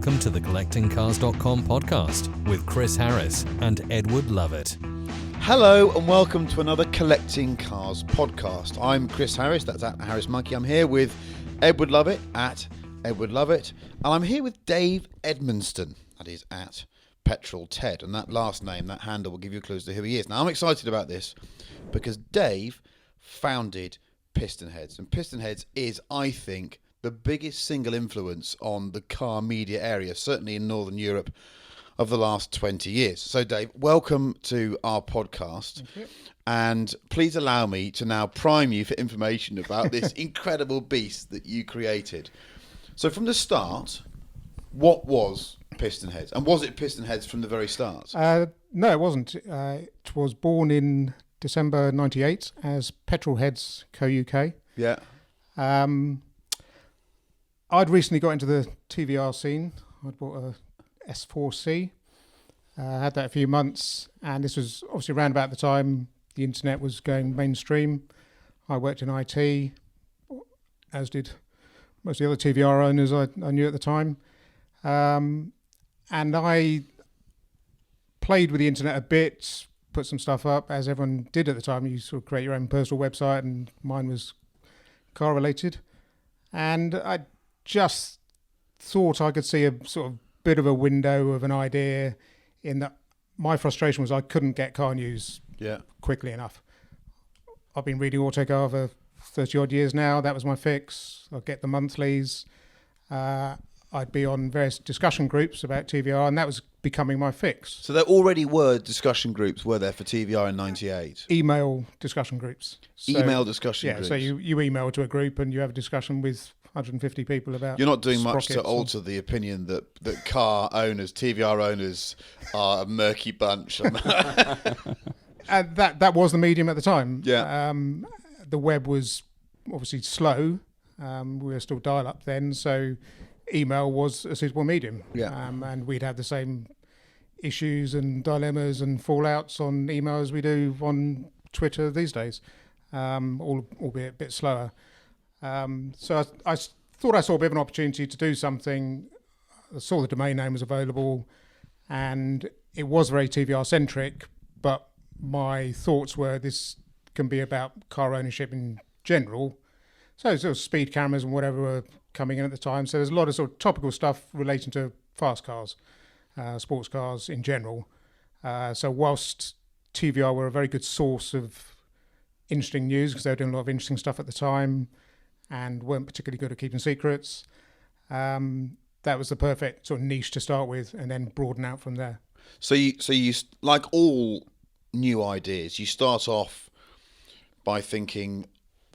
welcome to the CollectingCars.com podcast with Chris Harris and Edward Lovett. Hello and welcome to another Collecting Cars podcast. I'm Chris Harris, that's at Harris Monkey. I'm here with Edward Lovett at Edward Lovett, and I'm here with Dave Edmonston, that is at Petrol Ted, and that last name, that handle will give you a clue as to who he is. Now I'm excited about this because Dave founded PistonHeads, and PistonHeads is, I think, the biggest single influence on the car media area, certainly in Northern Europe, of the last 20 years. So Dave, welcome to our podcast. Thank you. And please allow me to now prime you for information about this incredible beast that you created. So from the start, what was PistonHeads? And was it PistonHeads from the very start? No, it wasn't. It was born in December 98 as PetrolHeads Co-UK. Yeah. I'd recently got into the TVR scene. I'd bought a S4C. Had that a few months, and this was obviously around about the time the internet was going mainstream. I worked in IT, as did most of the other TVR owners I knew at the time. And I played with the internet a bit, put some stuff up, as everyone did at the time. You sort of create your own personal website, and mine was car related. And I just thought I could see a sort of bit of a window of an idea, in that my frustration was I couldn't get car news quickly enough. I've been reading Autocar for 30 odd years now. That was my fix. I'd get the monthlies. I'd be on various discussion groups about TVR, and that was becoming my fix. So there already were discussion groups, were there, for TVR in 98? Email discussion groups. Email discussion groups. So you email to a group and you have a discussion with 150 people about. You're not doing much to alter the opinion that car owners, TVR owners, are a murky bunch. That was the medium at the time. Yeah. The web was obviously slow. We were still dial-up then, so email was a suitable medium. Yeah. And we'd have the same issues and dilemmas and fallouts on email as we do on Twitter these days, albeit a bit slower. So I thought I saw a bit of an opportunity to do something. I saw the domain name was available, and it was very TVR centric, but my thoughts were this can be about car ownership in general. So sort of speed cameras and whatever were coming in at the time. So there's a lot of sort of topical stuff relating to fast cars, sports cars in general. So whilst TVR were a very good source of interesting news, because they were doing a lot of interesting stuff at the time, and weren't particularly good at keeping secrets, that was the perfect sort of niche to start with, and then broaden out from there. So you like all new ideas, you start off by thinking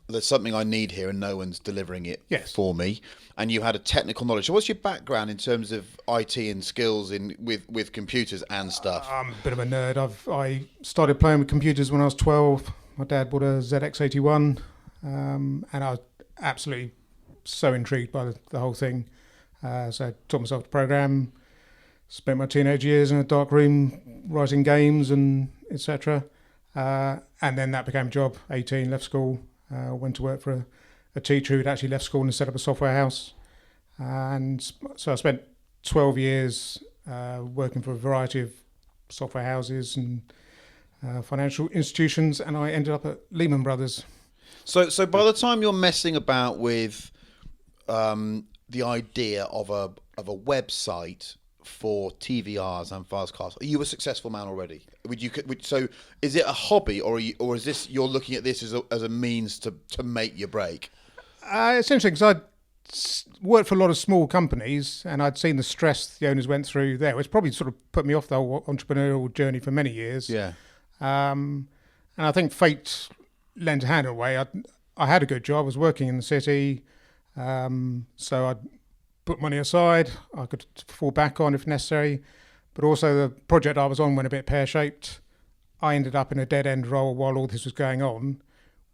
there's something I need here and no one's delivering it for me, and you had a technical knowledge. So what's your background in terms of IT and skills with computers and stuff? I'm a bit of a nerd. I started playing with computers when I was 12. My dad bought a ZX81, and I was absolutely so intrigued by the whole thing. So I taught myself to program, spent my teenage years in a dark room writing games and etc. And then that became a job. 18, left school, went to work for a teacher who'd actually left school and set up a software house. And so I spent 12 years working for a variety of software houses and financial institutions, and I ended up at Lehman Brothers. So by the time you're messing about with the idea of a website for TVRs and fast cars, are you a successful man already? So is it a hobby, or is this, you're looking at this as a means to make your break? It's interesting because I'd worked for a lot of small companies, and I'd seen the stress the owners went through there, which probably sort of put me off the whole entrepreneurial journey for many years. Yeah. And I think fate lent a hand in a way. I had a good job. I was working in the city, so I'd put money aside. I could fall back on if necessary. But also the project I was on went a bit pear-shaped. I ended up in a dead-end role while all this was going on,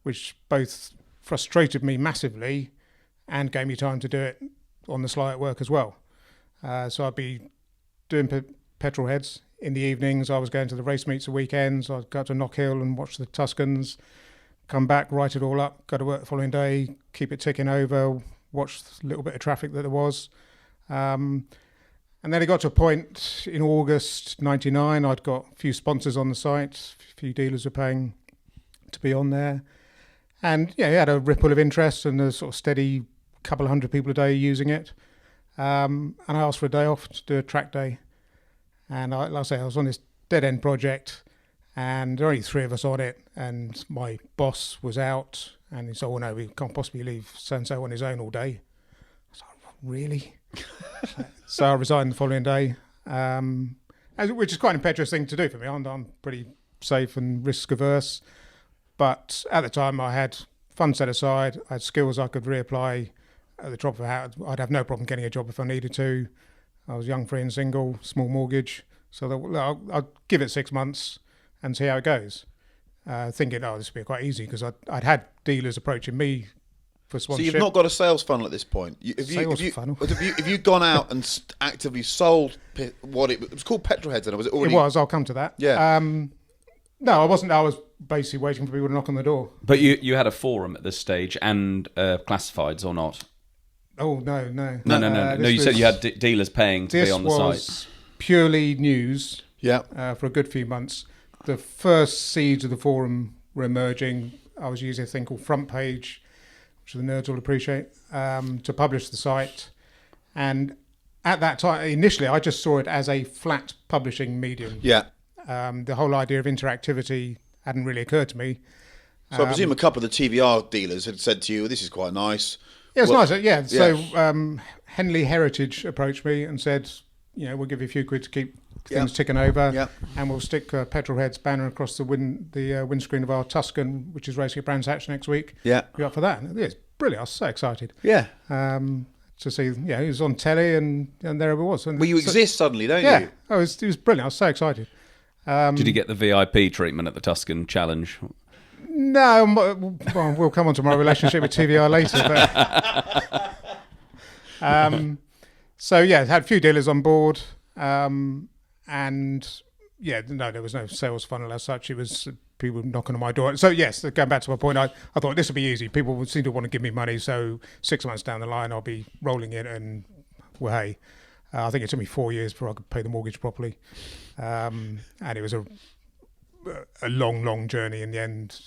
which both frustrated me massively and gave me time to do it on the sly at work as well. So I'd be doing PetrolHeads in the evenings. I was going to the race meets at weekends. I'd go up to Knock Hill and watch the Tuscans, come back, write it all up, go to work the following day, keep it ticking over, watch the little bit of traffic that there was. And then it got to a point in August '99. I'd got a few sponsors on the site, a few dealers were paying to be on there, and you had a ripple of interest and a sort of steady couple of hundred people a day using it. And I asked for a day off to do a track day, and like I say, I was on this dead end project, and there were only 3 of us on it, and my boss was out, and he said, "Oh no, we can't possibly leave so and so on his own all day." I was like, "Really?" So I resigned the following day, which is quite an impetuous thing to do for me. I'm pretty safe and risk averse, but at the time I had funds set aside, I had skills I could reapply at the drop of a hat. I'd have no problem getting a job if I needed to. I was young, free and single, small mortgage, so I'll give it 6 months and see how it goes. Thinking, this would be quite easy, because I'd had dealers approaching me for sponsorship. So you've not got a sales funnel at this point. Funnel. Have you gone out and actively sold what it was called? PistonHeads, and was it already? It was. I'll come to that. Yeah. No, I wasn't. I was basically waiting for people to knock on the door. But you had a forum at this stage and classifieds or not? Oh no. No. You said you had dealers paying to be on the site. This was purely news. Yeah. For a good few months. The first seeds of the forum were emerging. I was using a thing called Front Page, which the nerds will appreciate, to publish the site. And at that time, initially, I just saw it as a flat publishing medium. Yeah. The whole idea of interactivity hadn't really occurred to me. So I presume a couple of the TVR dealers had said to you, "This is quite nice." Yeah, it's nice. Yeah. So Henley Heritage approached me and said, "We'll give you a few quid to keep things ticking over, and we'll stick PistonHeads banner across the windscreen of our Tuscan, which is racing at Brands Hatch next week. Yeah, you up for that?" And it's brilliant. I was so excited. Yeah. To see, he was on telly, and there it was. And well, you exist suddenly, don't you? Yeah. Oh, it was brilliant. I was so excited. Did you get the VIP treatment at the Tuscan Challenge? No, we'll come on to my relationship with TVR later. But, had a few dealers on board, and there was no sales funnel as such. It was people knocking on my door. So yes, going back to my point, I thought this would be easy. People would seem to want to give me money, so 6 months down the line, I'll be rolling in, and hey. I think it took me 4 years before I could pay the mortgage properly, and it was a long journey in the end.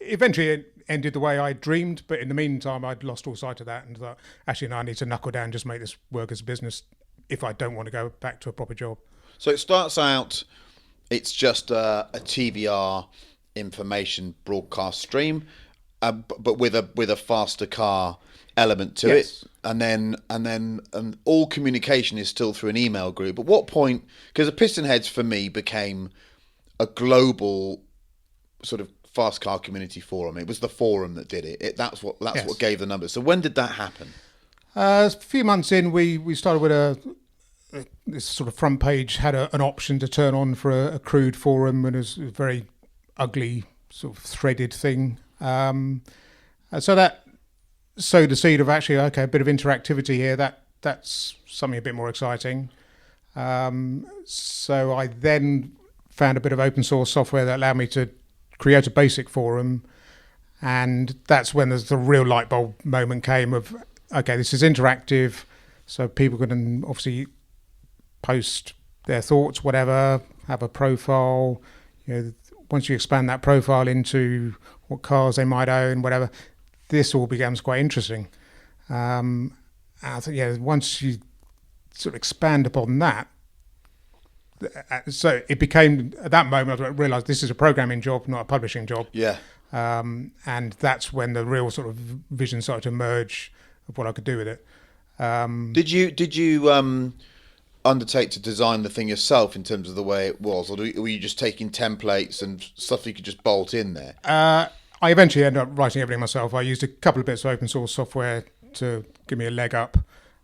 Eventually it ended the way I dreamed, but in the meantime I'd lost all sight of that and thought, actually no, I need to knuckle down, just make this work as a business if I don't want to go back to a proper job. So it starts out, it's just a TVR information broadcast stream, but with a faster car element to it, and then all communication is still through an email group. At what point, because the PistonHeads for me became a global sort of fast car community forum. It was the forum that did it. That's what gave the numbers. So when did that happen? A few months in, we started with this sort of Front Page had an option to turn on for a crude forum, and it was a very ugly sort of threaded thing. So that sowed the seed of actually, okay, a bit of interactivity here. That's something a bit more exciting. So I then found a bit of open source software that allowed me to create a basic forum, and that's when the real light bulb moment came of, okay, this is interactive, so people can obviously post their thoughts, whatever, have a profile. Once you expand that profile into what cars they might own, whatever, this all becomes quite interesting. I think, once you sort of expand upon that, so it became, at that moment, I realised this is a programming job, not a publishing job. Yeah. And that's when the real sort of vision started to emerge of what I could do with it. Did you undertake to design the thing yourself in terms of the way it was, or were you just taking templates and stuff you could just bolt in there? I eventually ended up writing everything myself. I used a couple of bits of open source software to give me a leg up.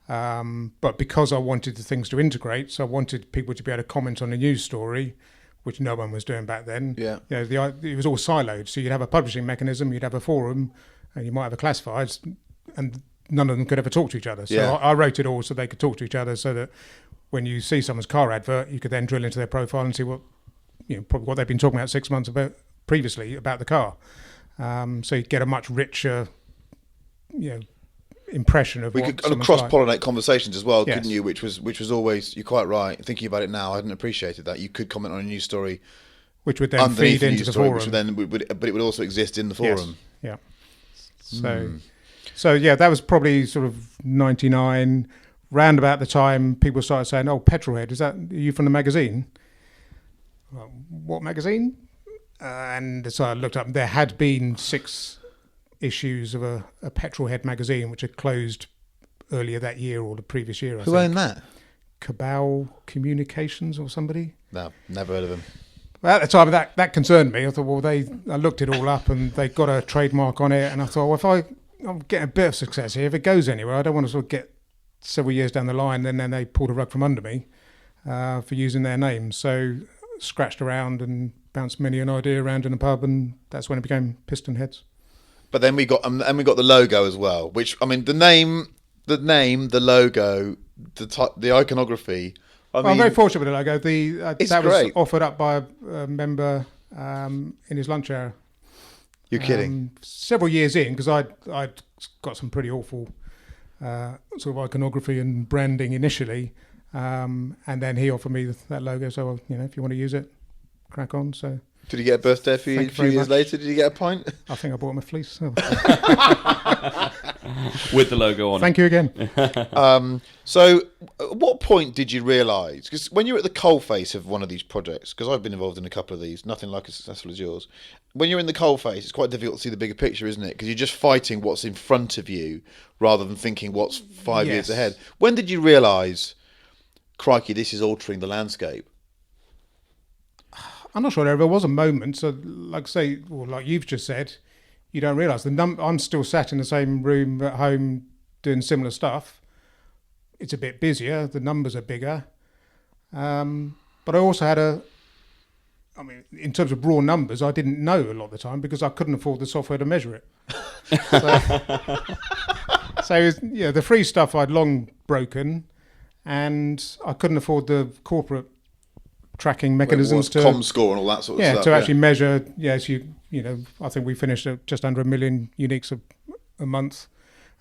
But because I wanted the things to integrate, so I wanted people to be able to comment on a news story, which no one was doing back then. Yeah. It was all siloed. So you'd have a publishing mechanism, you'd have a forum, and you might have a classifieds, and none of them could ever talk to each other. So I wrote it all so they could talk to each other, so that when you see someone's car advert, you could then drill into their profile and see probably what they've been talking about 6 months previously about the car. So you get a much richer, impression of We what could someone's cross-pollinate like. conversations as well, Yes. couldn't you? Which was always, you're quite right. Thinking about it now, I hadn't appreciated that. You could comment on a news story Which would then underneath feed the into news the story, forum. which then but it would also exist in the forum. Yes. Yeah. So yeah, that was probably sort of 99. Round about the time people started saying, "Oh, Petrolhead, are you from the magazine?" Well, what magazine? And so I looked up. There had been 6 issues of a Petrolhead magazine, which had closed earlier that year or the previous year. Who owned that? Cabal Communications or somebody. No, never heard of him. Well, at the time, that concerned me. I thought, well, I looked it all up and they got a trademark on it, and I thought, well, I'm getting a bit of success here. If it goes anywhere, I don't want to sort of get several years down the line and then they pulled a rug from under me for using their name. So scratched around and bounced many an idea around in a pub, and that's when it became PistonHeads. But then we got the logo as well, which, I mean, the name, the logo, the iconography. I'm very fortunate with the logo. It's that great. was offered up by a member in his lunch hour. You're kidding. Several years in, because I'd got some pretty awful sort of iconography and branding initially, and then he offered me that logo. So if you want to use it, crack on. So Did he get a birthday for you a few years later? Did he get a pint? I think I bought him a fleece. So. With the logo on. Thank you again. So at what point did you realise, because when you're at the coalface of one of these projects, because I've been involved in a couple of these, nothing like as successful as yours, when you're in the coalface, it's quite difficult to see the bigger picture, isn't it? Because you're just fighting what's in front of you rather than thinking what's 5 years ahead. When did you realise, crikey, this is altering the landscape? I'm not sure there ever was a moment. So, like you've just said, you don't realise I'm still sat in the same room at home doing similar stuff. It's a bit busier. The numbers are bigger, but I also had in terms of raw numbers, I didn't know a lot of the time because I couldn't afford the software to measure it. So the free stuff I'd long broken, and I couldn't afford the corporate tracking mechanisms to ComScore and all that sort of stuff. to actually measure. Yes, I think we finished at just under 1 million uniques a month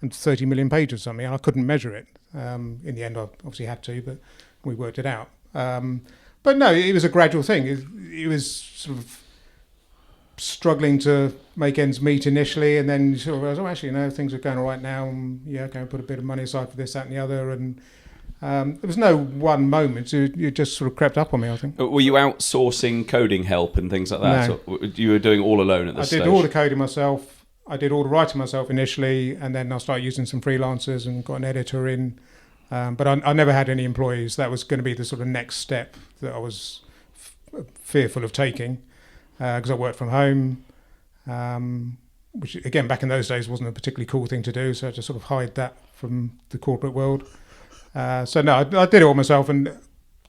and 30 million pages or something, and I couldn't measure it. In the end, I obviously had to, but we worked it out. But no, it was a gradual thing. It was sort of struggling to make ends meet initially, and then sort of realised, actually, things are going all right now. Okay, put a bit of money aside for this, that, and the other, and there was no one moment. It just sort of crept up on me, I think. Were you outsourcing coding help and things like that? No. So you were doing all alone at this stage? I did all the coding myself. I did all the writing myself initially, and then I started using some freelancers and got an editor in. But I never had any employees. That was going to be the sort of next step that I was fearful of taking because I worked from home, which, again, back in those days wasn't a particularly cool thing to do, so I had to sort of hide that from the corporate world. So no, I did it all myself, and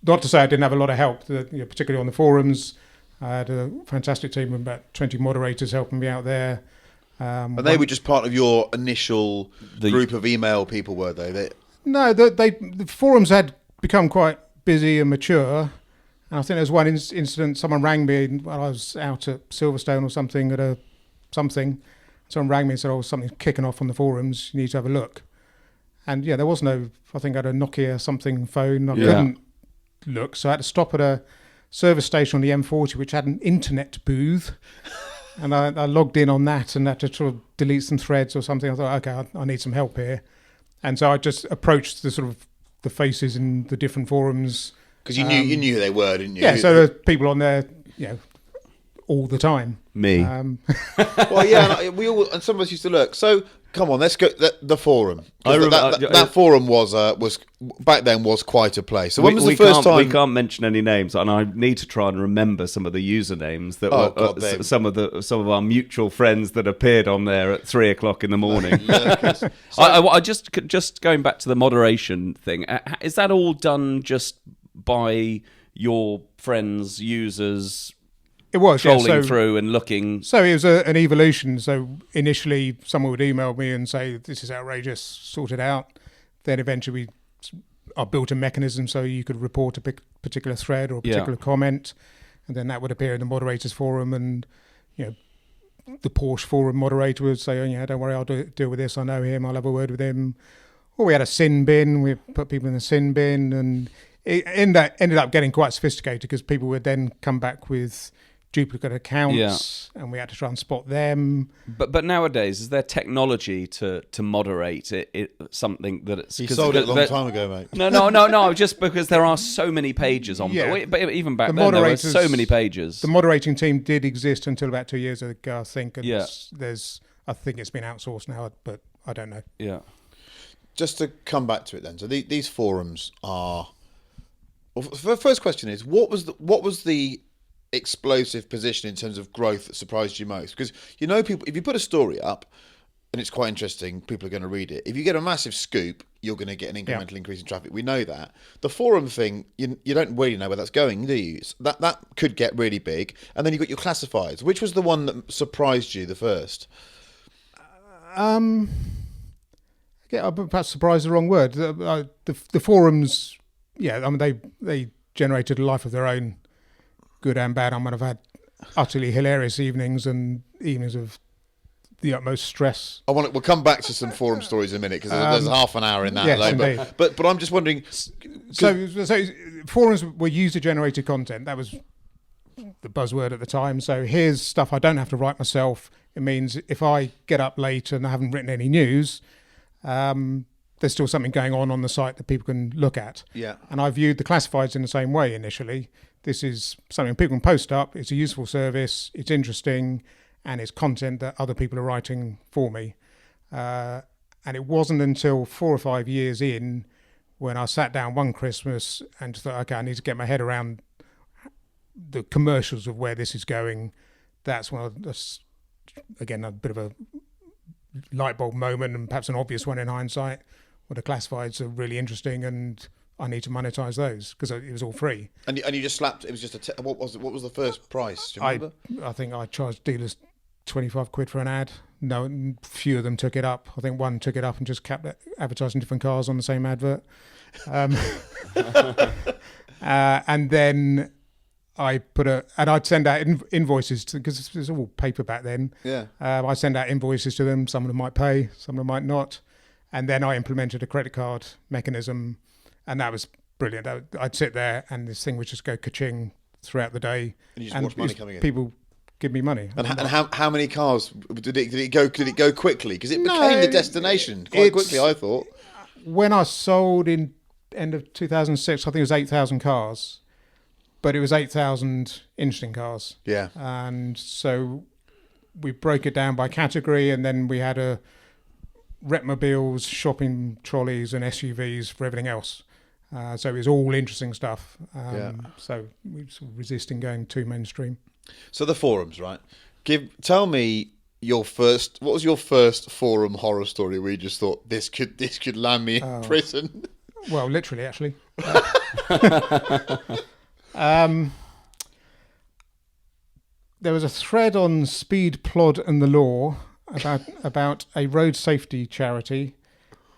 not to say I didn't have a lot of help, particularly on the forums. I had a fantastic team of about 20 moderators helping me out there. And they were just part of your initial group of email people, were they? No, the forums had become quite busy and mature. And I think there was one incident, someone rang me while I was out at Silverstone or something at something. Someone rang me and said, something's kicking off on the forums, you need to have a look. And there was I think I had a Nokia something phone, I couldn't look, so I had to stop at a service station on the M40 which had an internet booth. And I logged in on that and had to sort of delete some threads or something. I thought, okay, I need some help here. And so I just approached the sort of the faces in the different forums. Because you knew who they were, didn't you? Yeah, so there's people on there, all the time. Me. Well, yeah, and we all, and some of us used to look. So come on, let's go the forum. I remember, that forum was back then was quite a place. So when was the first time? We can't mention any names, and I need to try and remember some of the usenames that were some of our mutual friends that appeared on there at 3:00 in the morning. I just going back to the moderation thing. Is that all done just by your friends, users? It was scrolling through and looking. So it was an evolution. So initially, someone would email me and say, "This is outrageous, sort it out." Then eventually, I built a mechanism so you could report a particular thread or a particular comment, and then that would appear in the moderators forum. And the Porsche forum moderator would say, "Oh yeah, don't worry, I'll deal with this. I know him. I'll have a word with him." Or we had a sin bin. We put people in the sin bin, and it ended up getting quite sophisticated because people would then come back with duplicate accounts, and we had to try and spot them. But nowadays, is there technology to moderate it something that it's... He sold it a long time ago, mate. No, just because there are so many pages on... Yeah. But even back then, there were so many pages. The moderating team did exist until about 2 years ago, I think, and Yeah. I think it's been outsourced now, but I don't know. Yeah. Just to come back to it then, so these forums are... Well, the first question is, what was the explosive position in terms of growth that surprised you most? Because people, if you put a story up and it's quite interesting, people are going to read it. If you get a massive scoop, you're going to get an incremental increase in traffic. We know that. The forum thing, you don't really know where that's going, do you? So that could get really big. And then you've got your classifieds. Which was the one that surprised you the first? Yeah, perhaps surprise is the wrong word. The forums, I mean, they generated a life of their own, good and bad. I mean, I've had utterly hilarious evenings and evenings of the utmost stress. We'll come back to some forum stories in a minute because there's half an hour in that. Yes, but I'm just wondering. So forums were user-generated content. That was the buzzword at the time. So here's stuff I don't have to write myself. It means if I get up late and I haven't written any news, there's still something going on the site that people can look at. Yeah. And I viewed the classifieds in the same way initially. This is something people can post up. It's a useful service. It's interesting, and it's content that other people are writing for me. And it wasn't until 4 or 5 years in when I sat down one Christmas and thought, okay, I need to get my head around the commercials of where this is going. That's when again, a bit of a light bulb moment, and perhaps an obvious one in hindsight, where the classifieds are really interesting and I need to monetize those because it was all free. And you just slapped. It was just what was the first price? Do you remember? I think I charged dealers 25 quid for an ad. No, few of them took it up. I think one took it up and just kept advertising different cars on the same advert. And then I'd send out invoices because it was all paper back then. Yeah. I send out invoices to them. Some of them might pay, some of them might not. And then I implemented a credit card mechanism, and that was brilliant. I'd sit there and this thing would just go ka-ching throughout the day. And you just watch money coming in. People give me money. And how many cars did it go? Did it go quickly? Because it became the destination quite quickly, I thought. When I sold in end of 2006, I think it was 8,000 cars. But it was 8,000 interesting cars. Yeah. And so we broke it down by category, and then we had Retmobiles, shopping trolleys and SUVs for everything else. So it was all interesting stuff. So we were sort of resisting going too mainstream. So the forums, right? Tell me what was your first forum horror story where you just thought this could land me in prison? Well, literally, actually. There was a thread on Speed, Plod and the Law about a road safety charity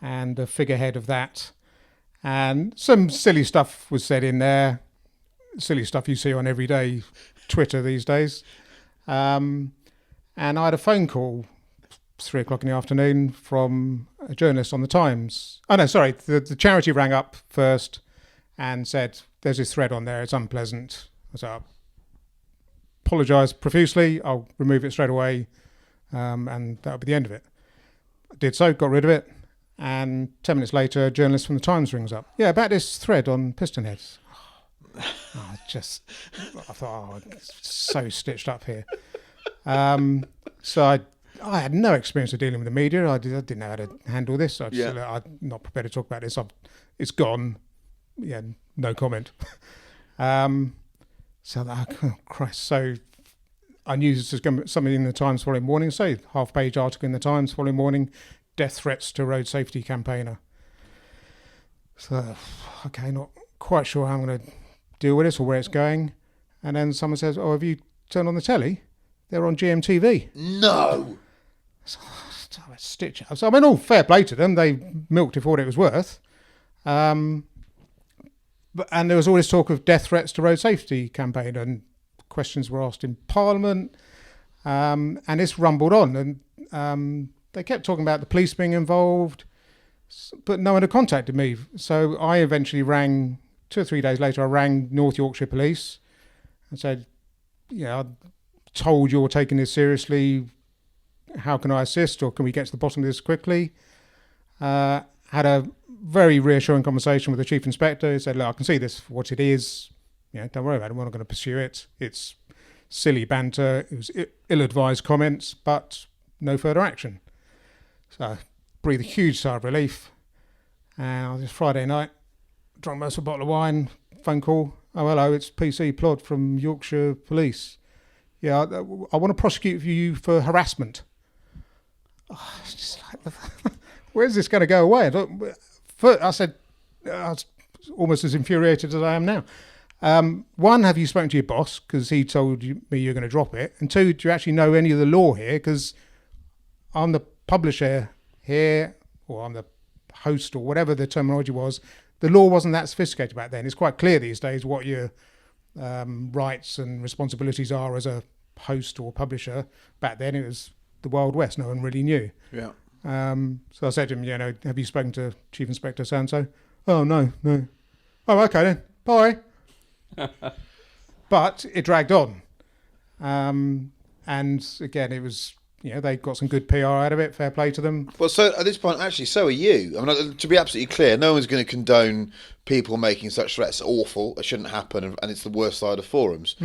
and the figurehead of that. And some silly stuff was said in there, silly stuff you see on everyday Twitter these days. And I had a phone call 3 o'clock in the afternoon from a journalist on the Times. Oh, no, sorry. The charity rang up first and said, there's this thread on there, it's unpleasant. So I apologised profusely, I'll remove it straight away, and that'll be the end of it. I did so, got rid of it, and 10 minutes later, a journalist from the Times rings up. Yeah, about this thread on PistonHeads. I thought, it's so stitched up here. So I had no experience of dealing with the media. I didn't know how to handle this. I'm not prepared to talk about this. It's gone. Yeah, no comment. So Christ. So I knew this was going to be something in the Times following morning. So half-page article in the Times following morning. Death threats to road safety campaigner. So okay, not quite sure how I'm going to deal with this or where it's going. And then someone says, "Oh, have you turned on the telly? They're on GMTV." No. So stitch up. So I mean, all fair play to them. They milked it for what it was worth. And there was all this talk of death threats to road safety campaign, and questions were asked in Parliament. And this rumbled on, and they kept talking about the police being involved, but no one had contacted me. So I eventually rang, 2 or 3 days later, I rang North Yorkshire Police and said, I'm told you're taking this seriously. How can I assist, or can we get to the bottom of this quickly? Had a very reassuring conversation with the Chief Inspector. He said, look, I can see this for what it is. Don't worry about it. We're not going to pursue it. It's silly banter. It was ill-advised comments, but no further action. So I breathed a huge sigh of relief. And this Friday night, drunk most of a bottle of wine, phone call. Oh, hello, it's PC Plod from Yorkshire Police. Yeah, I want to prosecute you for harassment. Oh, it's just like, where's this going to go away? I said, I was almost as infuriated as I am now. 1, have you spoken to your boss? Because he told me you're going to drop it. And 2, do you actually know any of the law here? Because I'm the publisher here, or I'm the host, or whatever the terminology was. The law wasn't that sophisticated back then. It's quite clear these days what your rights and responsibilities are as a host or publisher. Back then it was the Wild West. No one really knew. Yeah. So I said to him, have you spoken to Chief Inspector so-and-so? Oh, no. Oh, okay then. Bye. But it dragged on. And again, it was, they got some good PR out of it. Fair play to them. Well, so at this point, actually, so are you. I mean, to be absolutely clear, no one's going to condone people making such threats. Awful. It shouldn't happen, and it's the worst side of forums.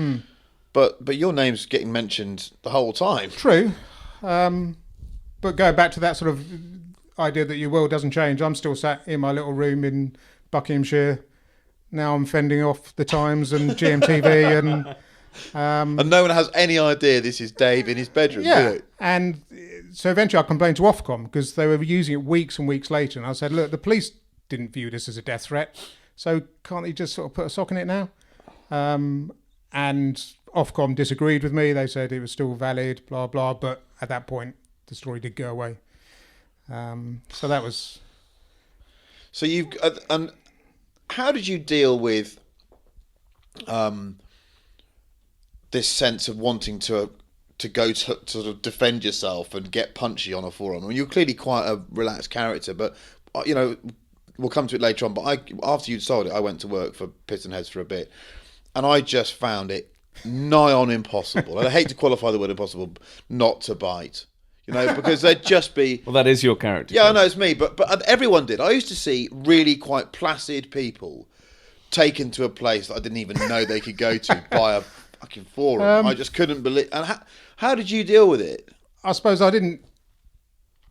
But your name's getting mentioned the whole time. True. But going back to that sort of idea that your world doesn't change, I'm still sat in my little room in Buckinghamshire. Now I'm fending off the Times and GMTV and no one has any idea this is Dave in his bedroom. Yeah, and so eventually I complained to Ofcom because they were using it weeks and weeks later, and I said, look, the police didn't view this as a death threat, so can't they just sort of put a sock in it now? And Ofcom disagreed with me. They said it was still valid, blah blah, but at that point the story did go away. So that was. So you've and how did you deal with this sense of wanting to go to sort of defend yourself and get punchy on a forum? I mean, you're clearly quite a relaxed character, but we'll come to it later on. But after you'd sold it, I went to work for PistonHeads for a bit, and I just found it nigh on impossible. And I hate to qualify the word impossible, not to bite. Because they'd just be... Well, that is your character. Yeah, I know, it's me, but everyone did. I used to see really quite placid people taken to a place that I didn't even know they could go to by a fucking forum. I just couldn't believe... And how did you deal with it? I suppose I didn't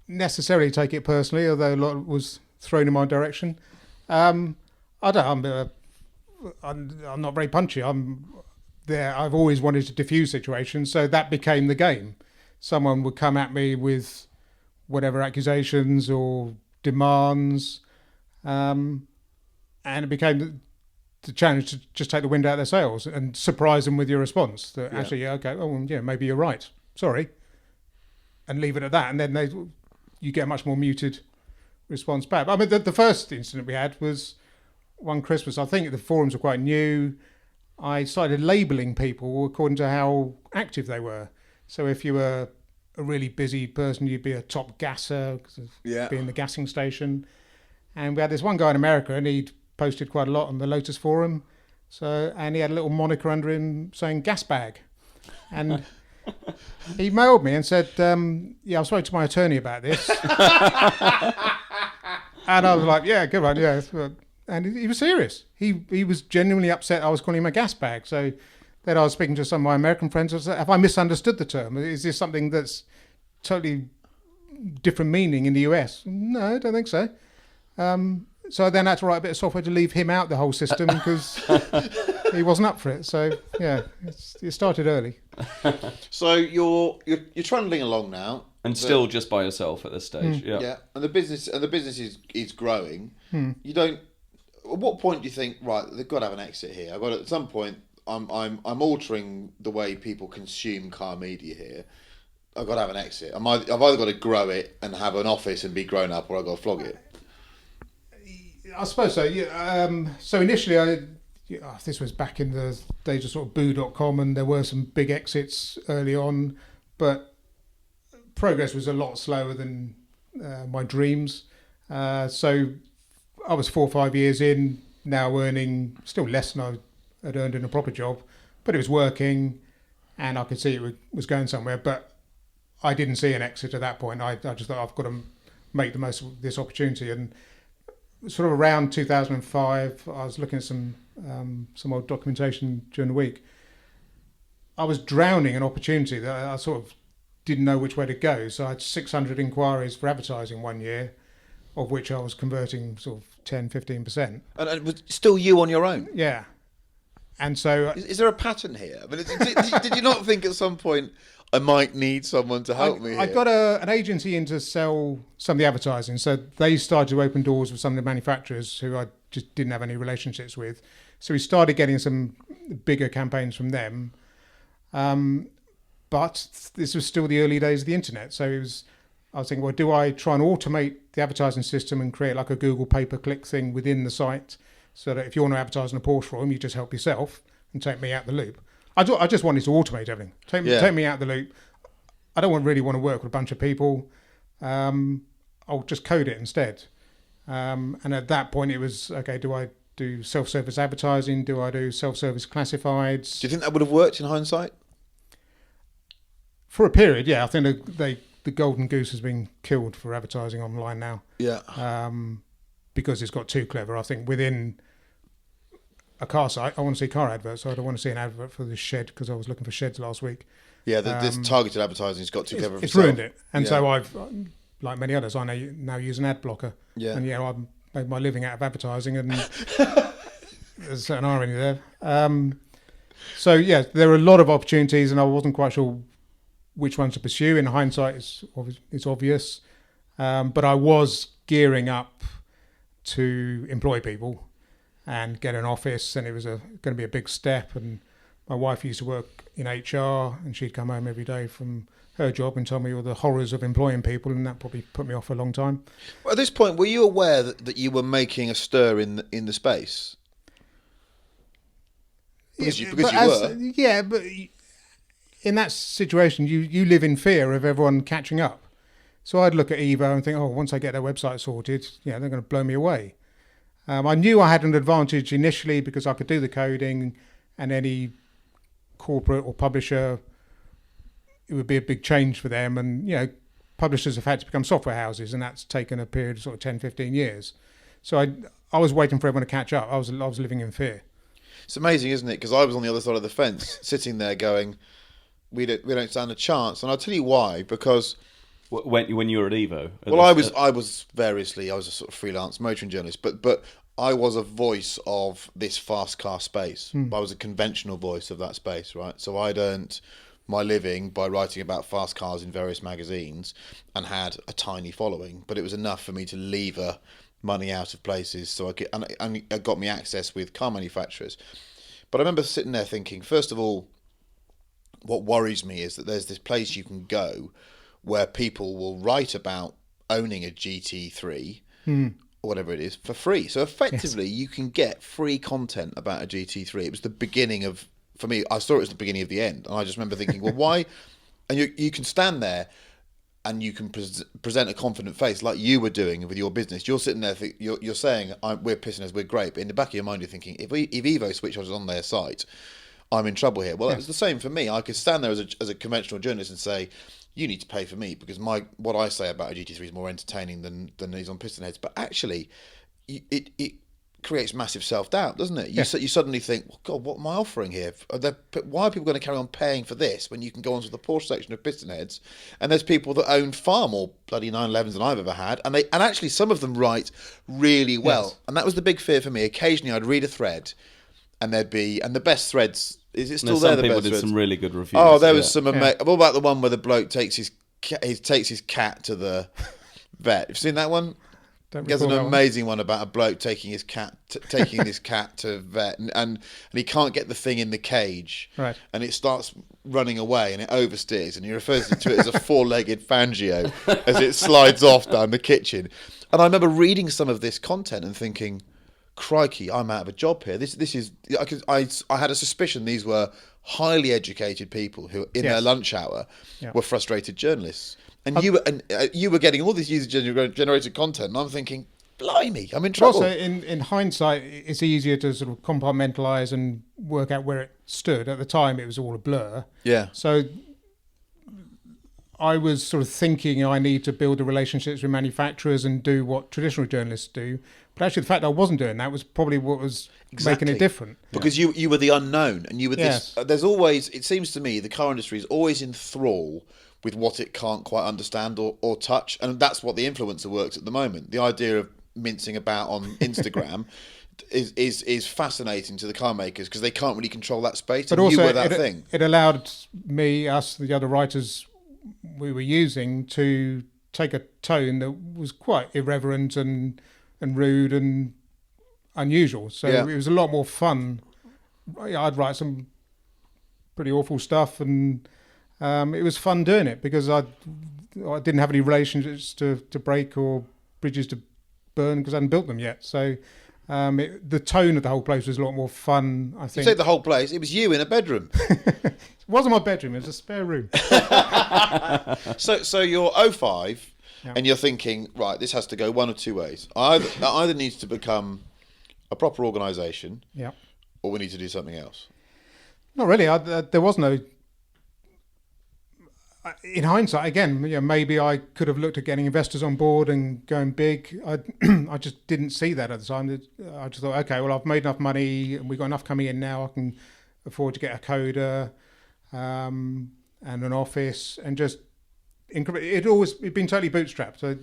necessarily take it personally, although a lot was thrown in my direction. I'm not very punchy. I've always wanted to diffuse situations, so that became the game. Someone would come at me with whatever accusations or demands, and it became the challenge to just take the wind out of their sails and surprise them with your response. That actually, okay, maybe you're right. Sorry, and leave it at that. And then you get a much more muted response back. I mean, the first incident we had was one Christmas. I think the forums were quite new. I started labelling people according to how active they were. So if you were a really busy person, you'd be a top gasser, because of being the gassing station. And we had this one guy in America, and he'd posted quite a lot on the Lotus forum. And he had a little moniker under him saying gas bag. And he mailed me and said, I spoke to my attorney about this. And I was like, yeah, good one, yeah. And he was serious. He was genuinely upset I was calling him a gas bag. So then I was speaking to some of my American friends. I said, have I misunderstood the term? Is this something that's totally different meaning in the US? No, I don't think so. So I then had to write a bit of software to leave him out the whole system because he wasn't up for it. So yeah, it started early. So you're trundling along now, and still just by yourself at this stage. Yeah, and the business is growing. You don't. At what point do you think, right, they've got to have an exit here? I've got to, at some point. I'm altering the way people consume car media here. I've got to have an exit. I've either got to grow it and have an office and be grown up, or I've got to flog it. I suppose so. Yeah. So initially, this was back in the days of sort of boo.com, and there were some big exits early on. but progress was a lot slower than my dreams. So I was 4 or 5 years in, now earning still less than I had earned in a proper job, but it was working and I could see it was going somewhere. But I didn't see an exit at that point. I just thought I've got to make the most of this opportunity. And sort of around 2005, I was looking at some old documentation during the week. I was drowning in opportunity that I sort of didn't know which way to go. So I had 600 inquiries for advertising one year, of which I was converting sort of 10, 15%. And it was still you on your own? Yeah. And so... Is there a pattern here? I mean, did you not think at some point, I might need someone to help me here? I got an agency in to sell some of the advertising. So they started to open doors with some of the manufacturers who I just didn't have any relationships with. So we started getting some bigger campaigns from them. But this was still the early days of the internet. So I was thinking, well, do I try and automate the advertising system and create like a Google pay-per-click thing within the site so that if you want to advertise on a Porsche forum, you just help yourself and take me out the loop. I just wanted to automate everything. Take me out the loop. I don't really want to work with a bunch of people. I'll just code it instead. And at that point, it was, okay, do I do self-service advertising? Do I do self-service classifieds? Do you think that would have worked in hindsight? For a period, yeah. I think the golden goose has been killed for advertising online now. Yeah. Because it's got too clever. I think within a car site, I want to see car adverts. So I don't want to see an advert for this shed because I was looking for sheds last week. Yeah, this targeted advertising has got too clever. It's ruined it. And so I've, like many others, I now use an ad blocker. Yeah. And I've made my living out of advertising, and there's a certain irony there. So yeah, there are a lot of opportunities, and I wasn't quite sure which ones to pursue. In hindsight, it's obvious. But I was gearing up to employ people and get an office, and it was going to be a big step. And my wife used to work in HR, and she'd come home every day from her job and tell me all the horrors of employing people, and that probably put me off for a long time. Well, at this point, were you aware that you were making a stir in the space? Because you were. Yeah, but in that situation, you live in fear of everyone catching up. So I'd look at Evo and think, oh, once I get their website sorted, they're going to blow me away. I knew I had an advantage initially because I could do the coding, and any corporate or publisher, it would be a big change for them. And, publishers have had to become software houses, and that's taken a period of sort of 10, 15 years. So I was waiting for everyone to catch up. I was living in fear. It's amazing, isn't it? Because I was on the other side of the fence, sitting there going, we don't stand a chance. And I'll tell you why, because... When you were at Evo? Well, I was a sort of freelance motoring journalist, but I was a voice of this fast car space. I was a conventional voice of that space, right? So I'd earned my living by writing about fast cars in various magazines and had a tiny following, but it was enough for me to lever money out of places so I could, and it got me access with car manufacturers. But I remember sitting there thinking, first of all, what worries me is that there's this place you can go where people will write about owning a GT3 or whatever it is for free. So effectively, you can get free content about a GT3. It was the beginning of, for me, I saw it as the beginning of the end. And I just remember thinking, well, why? And you can stand there and you can present a confident face like you were doing with your business. You're sitting there, you're saying, we're PistonHeads, we're great. But in the back of your mind, you're thinking, if Evo switches on their site, I'm in trouble here. Well, it was the same for me. I could stand there as a conventional journalist and say, you need to pay for me because what I say about a GT3 is more entertaining than is on PistonHeads. But actually, it creates massive self-doubt, doesn't it? You suddenly think, well, God, what am I offering here? Why are people going to carry on paying for this when you can go onto the Porsche section of PistonHeads and there's people that own far more bloody 911s than I've ever had, and actually some of them write really well. Yes. And that was the big fear for me. Occasionally I'd read a thread and the best threads. Is it still there? Some people did some really good reviews. Oh, there was some. What about the one where the bloke takes his cat to the vet? Have you seen that one? There's an amazing one about a bloke taking his cat to vet, and he can't get the thing in the cage, right? And it starts running away, and it oversteers, and he refers to it as a four-legged Fangio as it slides off down the kitchen. And I remember reading some of this content and thinking, crikey, I'm out of a job here. This is. I had a suspicion these were highly educated people who, in their lunch hour, were frustrated journalists. And you were getting all this user-generated content, and I'm thinking, blimey, I'm in trouble. Also, in hindsight, it's easier to sort of compartmentalise and work out where it stood. At the time, it was all a blur. Yeah. So I was sort of thinking I need to build the relationships with manufacturers and do what traditional journalists do. But actually, the fact I wasn't doing that was probably what was making it different. Because you were the unknown, and you were this. There's always, it seems to me, the car industry is always in thrall with what it can't quite understand or touch, and that's what the influencer works at the moment. The idea of mincing about on Instagram is fascinating to the car makers because they can't really control that space. But and also, you were that thing. It allowed us, the other writers we were using, to take a tone that was quite irreverent and rude and unusual. So it was a lot more fun. I'd write some pretty awful stuff, and it was fun doing it because I didn't have any relationships to break or bridges to burn because I hadn't built them yet. So the tone of the whole place was a lot more fun, I think. You say the whole place, it was you in a bedroom. It wasn't my bedroom, it was a spare room. So you're 05 and you're thinking, right, this has to go one of two ways. Either needs to become a proper organisation, or we need to do something else. Not really. There was no... In hindsight, again, maybe I could have looked at getting investors on board and going big. I just didn't see that at the time. I just thought, okay, well, I've made enough money and we've got enough coming in now. I can afford to get a coder and an office, and just it'd been totally bootstrapped. So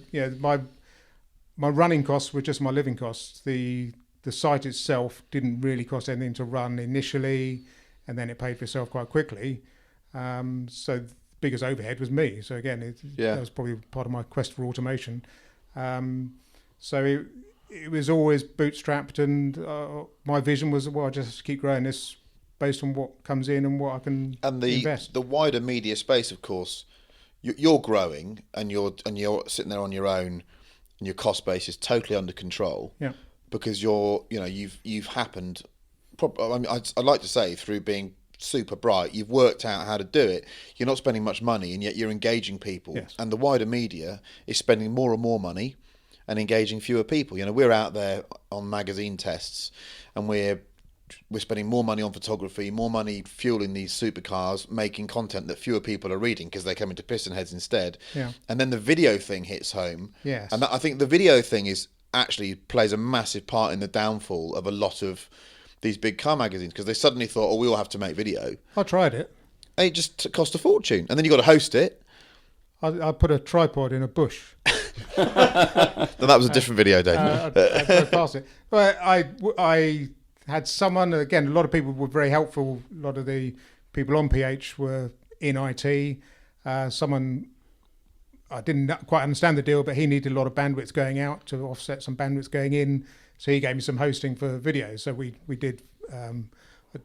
my running costs were just my living costs. The site itself didn't really cost anything to run initially, and then it paid for itself quite quickly. So biggest overhead was me. So again, that was probably part of my quest for automation. So it was always bootstrapped, and my vision was, well, I just have to keep growing this based on what comes in and what I can invest. The wider media space, of course, you're growing and you're sitting there on your own, and your cost base is totally under control. Yeah. Because you've happened. I mean, I'd like to say through being super bright, you've worked out how to do it. You're not spending much money, and yet you're engaging people. Yes. And the wider media is spending more and more money and engaging fewer people. We're out there on magazine tests, and we're spending more money on photography, more money fueling these supercars, making content that fewer people are reading because they're coming to PistonHeads instead. Yeah. And then the video thing hits home. Yes. And I think the video thing actually plays a massive part in the downfall of a lot of these big car magazines, because they suddenly thought, we all have to make video. I tried it. And it just cost a fortune. And then you got to host it. I put a tripod in a bush. Then that was a different video, Dave. I drove past it. But I had someone, again, a lot of people were very helpful. A lot of the people on PH were in IT. Someone, I didn't quite understand the deal, but he needed a lot of bandwidth going out to offset some bandwidth going in. So he gave me some hosting for videos. So we did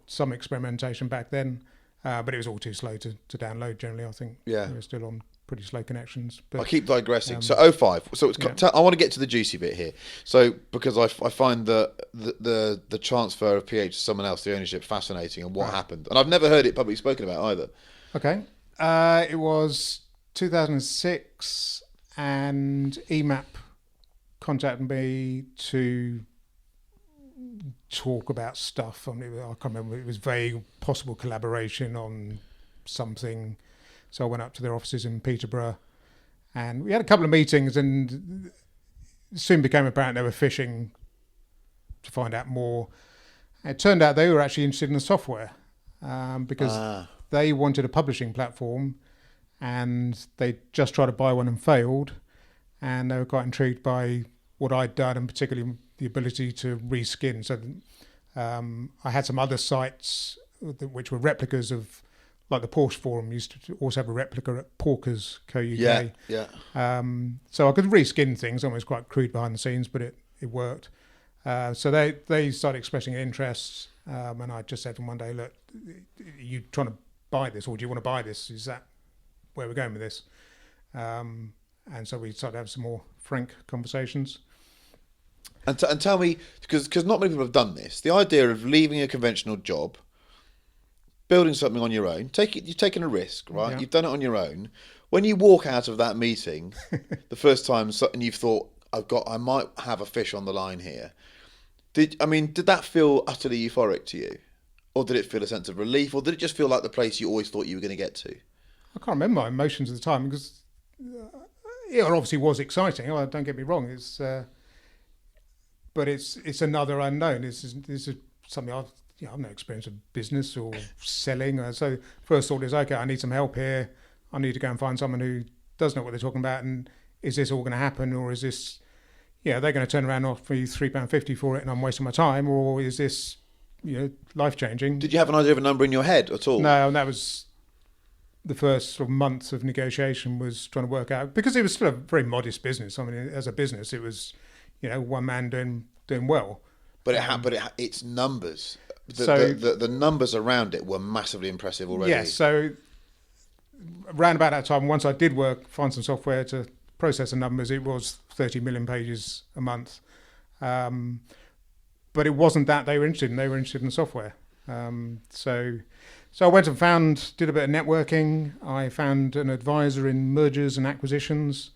some experimentation back then, but it was all too slow to download generally, I think. Yeah. We were still on pretty slow connections. But I keep digressing. So 05. So I want to get to the juicy bit here. So because I find the transfer of PH to someone else, the ownership, fascinating, and what happened. And I've never heard it publicly spoken about either. Okay. It was 2006, and EMAP contacted me to talk about stuff. I can't remember. It was vague, possible collaboration on something. So I went up to their offices in Peterborough, and we had a couple of meetings, and it soon became apparent they were fishing to find out more. It turned out they were actually interested in the software because they wanted a publishing platform, and they just tried to buy one and failed, and they were quite intrigued by what I'd done, and particularly the ability to reskin. So I had some other sites which were replicas of, like the Porsche forum used to also have a replica at Porkers Co. UK. Yeah. So I could reskin things. It was quite crude behind the scenes, but it worked. So they started expressing interest, and I just said to them one day, look, are you trying to buy this, or do you want to buy this? Is that where we're going with this? And so we started to have some more frank conversations. And tell me, because not many people have done this, the idea of leaving a conventional job, building something on your own. You've taken a risk, right? Yeah. You've done it on your own. When you walk out of that meeting, the first time, and you've thought, I might have a fish on the line here. Did that feel utterly euphoric to you? Or did it feel a sense of relief? Or did it just feel like the place you always thought you were going to get to? I can't remember my emotions at the time because it obviously was exciting. Oh, don't get me wrong. But it's another unknown. This is something I've no experience of business or selling. So first thought is, okay, I need some help here. I need to go and find someone who does know what they're talking about. And is this all going to happen, or is this, they're going to turn around and offer me £3.50 for it, and I'm wasting my time, or is this, life changing? Did you have an idea of a number in your head at all? No, and that was the first sort of months of negotiation, was trying to work out, because it was still a very modest business. I mean, as a business, it was, one man doing well. But it's numbers. The numbers around it were massively impressive already. Yes. So around about that time, once I did find some software to process the numbers, it was 30 million pages a month. But it wasn't that they were interested in. They were interested in the software. So I went and did a bit of networking. I found an advisor in mergers and acquisitions,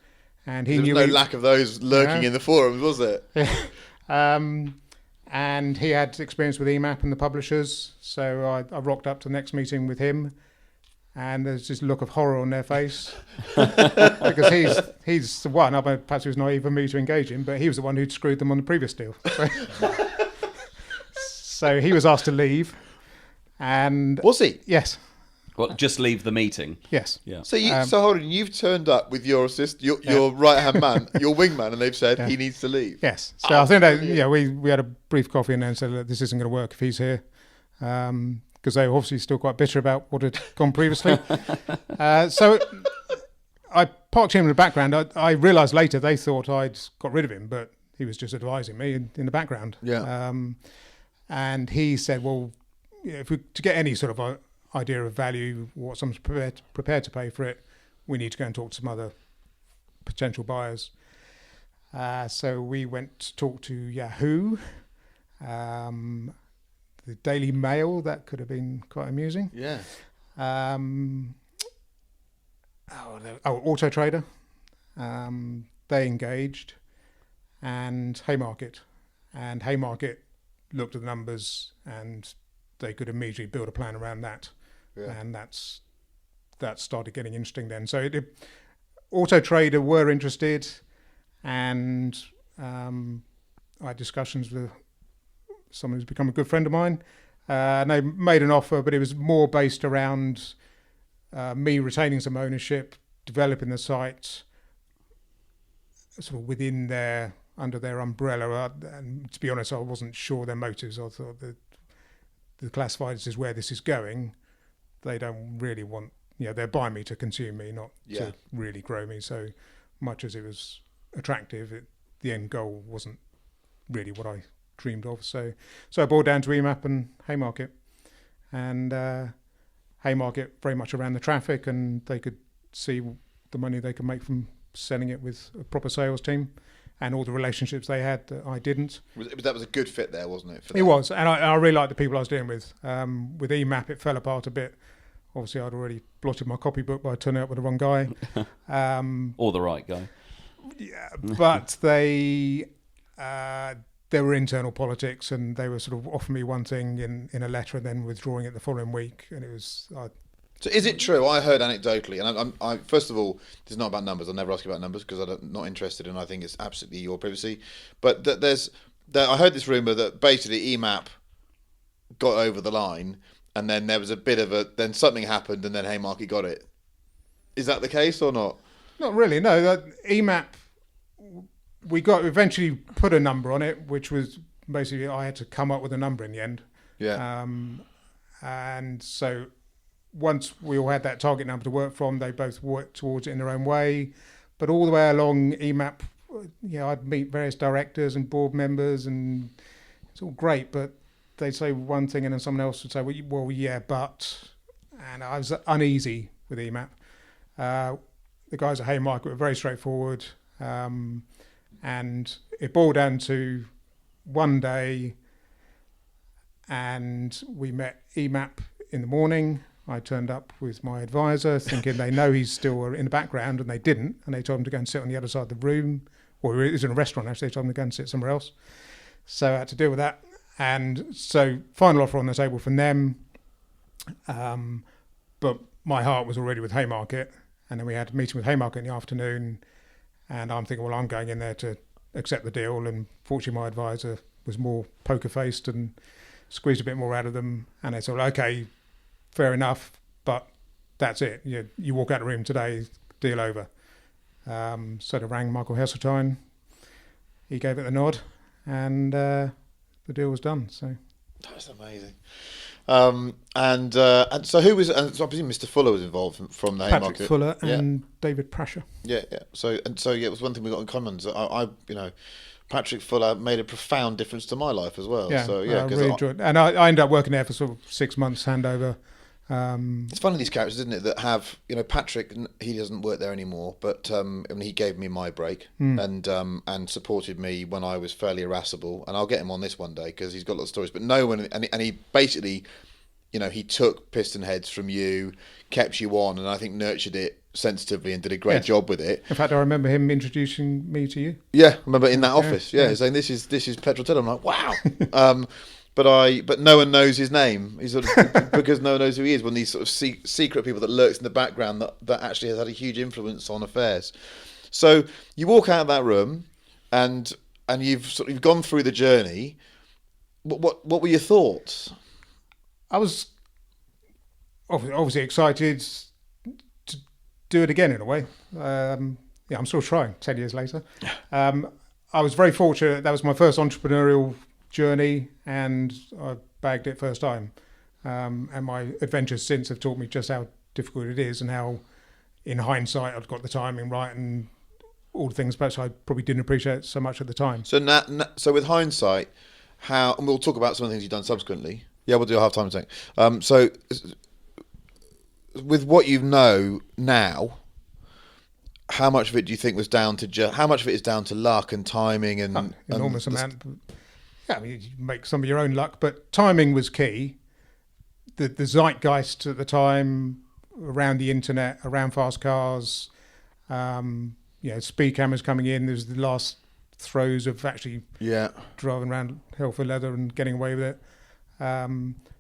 and he knew. There was no lack of those lurking in the forums, was it? And he had experience with EMAP and the publishers, so I rocked up to the next meeting with him, and there's this look of horror on their face because he's the one. Perhaps it was naive of me to engage him, but he was the one who'd screwed them on the previous deal. So he was asked to leave, and was he? Yes. Well, just leave the meeting. Yes. Yeah. So hold on, you've turned up with your your right hand man, your wingman, and they've said he needs to leave. Yes. So I think that we had a brief coffee and then said, look, this isn't going to work if he's here, because they were obviously still quite bitter about what had gone previously. So I parked him in the background. I realised later they thought I'd got rid of him, but he was just advising me in the background. Yeah. And he said, well, to get any sort of idea of value, what someone's prepared to pay for it, we need to go and talk to some other potential buyers. So we went to talk to Yahoo, the Daily Mail. That could have been quite amusing. Yeah. Auto Trader. They engaged, and Haymarket. And Haymarket looked at the numbers, and they could immediately build a plan around that. Yeah. And that started getting interesting then. So Auto Trader were interested, and I had discussions with someone who's become a good friend of mine, and they made an offer, but it was more based around me retaining some ownership, developing the site sort of under their umbrella. And to be honest, I wasn't sure their motives. I thought that the classifieds is where this is going. They don't really want, they're buying me to consume me, not to really grow me. So much as it was attractive, the end goal wasn't really what I dreamed of. So I boiled down to EMAP and Haymarket. And Haymarket very much around the traffic, and they could see the money they could make from selling it with a proper sales team, and all the relationships they had that I didn't. That was a good fit there, wasn't it? It was, and I really liked the people I was dealing with. With EMAP, it fell apart a bit. Obviously, I'd already blotted my copybook by turning up with the wrong guy. Or the right guy. Yeah, but there were internal politics, and they were sort of offering me one thing in a letter and then withdrawing it the following week. And it was... So is it true? I heard anecdotally, and I first of all, this is not about numbers. I'll never ask you about numbers because I'm not interested, and I think it's absolutely your privacy. But I heard this rumour that basically EMAP got over the line, and then there was a bit of then something happened, and then Haymarket got it. Is that the case or not? Not really. No, EMAP, we eventually put a number on it, which was basically I had to come up with a number in the end. Yeah. And so once we all had that target number to work from, they both worked towards it in their own way. But all the way along EMAP, I'd meet various directors and board members, and it's all great, but they'd say one thing and then someone else would say, well, yeah, but... And I was uneasy with EMAP. The guys at Haymarket were very straightforward, and it boiled down to one day, and we met EMAP in the morning. I turned up with my advisor thinking they know he's still in the background, and they didn't. And they told him to go and sit on the other side of the room. Or it was in a restaurant, actually. They told him to go and sit somewhere else. So I had to deal with that. And so final offer on the table from them. But my heart was already with Haymarket. And then we had a meeting with Haymarket in the afternoon. And I'm thinking, well, I'm going in there to accept the deal. And fortunately, my advisor was more poker-faced and squeezed a bit more out of them. And they said, okay, fair enough, but that's it. You walk out of the room today, deal over. So they rang Michael Heseltine. He gave it the nod, and the deal was done. So that's amazing. And so who was? And so I presume Mr. Fuller was involved from the Haymarket. Patrick Fuller and David Prasher. Yeah. So it was one thing we got in common. So I Patrick Fuller made a profound difference to my life as well. Yeah, so I really enjoyed it. And I ended up working there for sort of 6 months handover. It's funny, these characters, isn't it, that have, Patrick, he doesn't work there anymore, but he gave me my break and supported me when I was fairly irascible, and I'll get him on this one day because he's got lots of stories, but no one, and he basically, he took PistonHeads from you, kept you on, and I think nurtured it sensitively and did a great job with it. In fact, I remember him introducing me to you. Yeah, I remember in that office, saying this is Petrol Till. I'm like, wow. But no one knows his name. He's sort of, because no one knows who he is. One of these sort of secret people that lurks in the background that actually has had a huge influence on affairs. So you walk out of that room, and you've gone through the journey. What were your thoughts? I was obviously excited to do it again in a way. I'm still trying 10 years later. I was very fortunate. That was my first entrepreneurial journey, and I bagged it first time. And my adventures since have taught me just how difficult it is, and how, in hindsight, I've got the timing right and all the things perhaps I probably didn't appreciate so much at the time. So with hindsight, how, and we'll talk about some of the things you've done subsequently. Yeah, we'll do a half-time thing. So with what you know now, how much of it do you think was down to how much of it is down to luck and timing and enormous amount? Yeah, you make some of your own luck, but timing was key. The zeitgeist at the time around the internet, around fast cars, speed cameras coming in. There was the last throes of actually driving around hell for leather and getting away with it.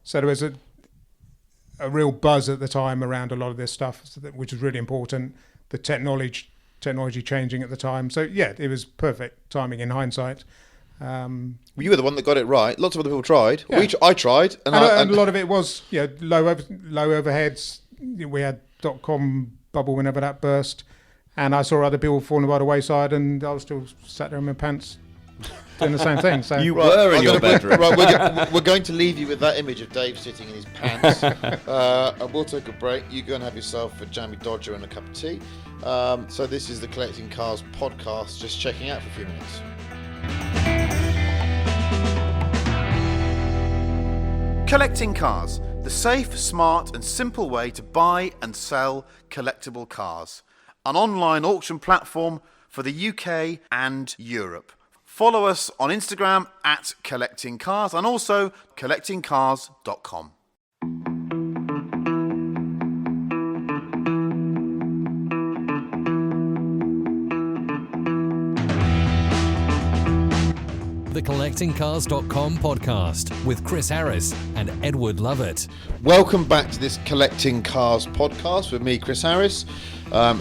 So there was a real buzz at the time around a lot of this stuff, which was really important. The technology changing at the time. So it was perfect timing in hindsight. You were the one that got it right. Lots of other people tried. Yeah. I tried, and a lot of it was low overheads. We had .com bubble whenever that burst, and I saw other people falling by the wayside, and I was still sat there in my pants doing the same thing. So you were in your bedroom. We're going to leave you with that image of Dave sitting in his pants. And we'll take a break. You go and have yourself a jammy Dodger and a cup of tea. So this is the Collecting Cars podcast. Just checking out for a few minutes. Collecting Cars, the safe, smart and simple way to buy and sell collectible cars. An online auction platform for the UK and Europe. Follow us on Instagram at Collecting Cars and also collectingcars.com. The CollectingCars.com podcast with Chris Harris and Edward Lovett. Welcome back to this Collecting Cars podcast with me, Chris Harris,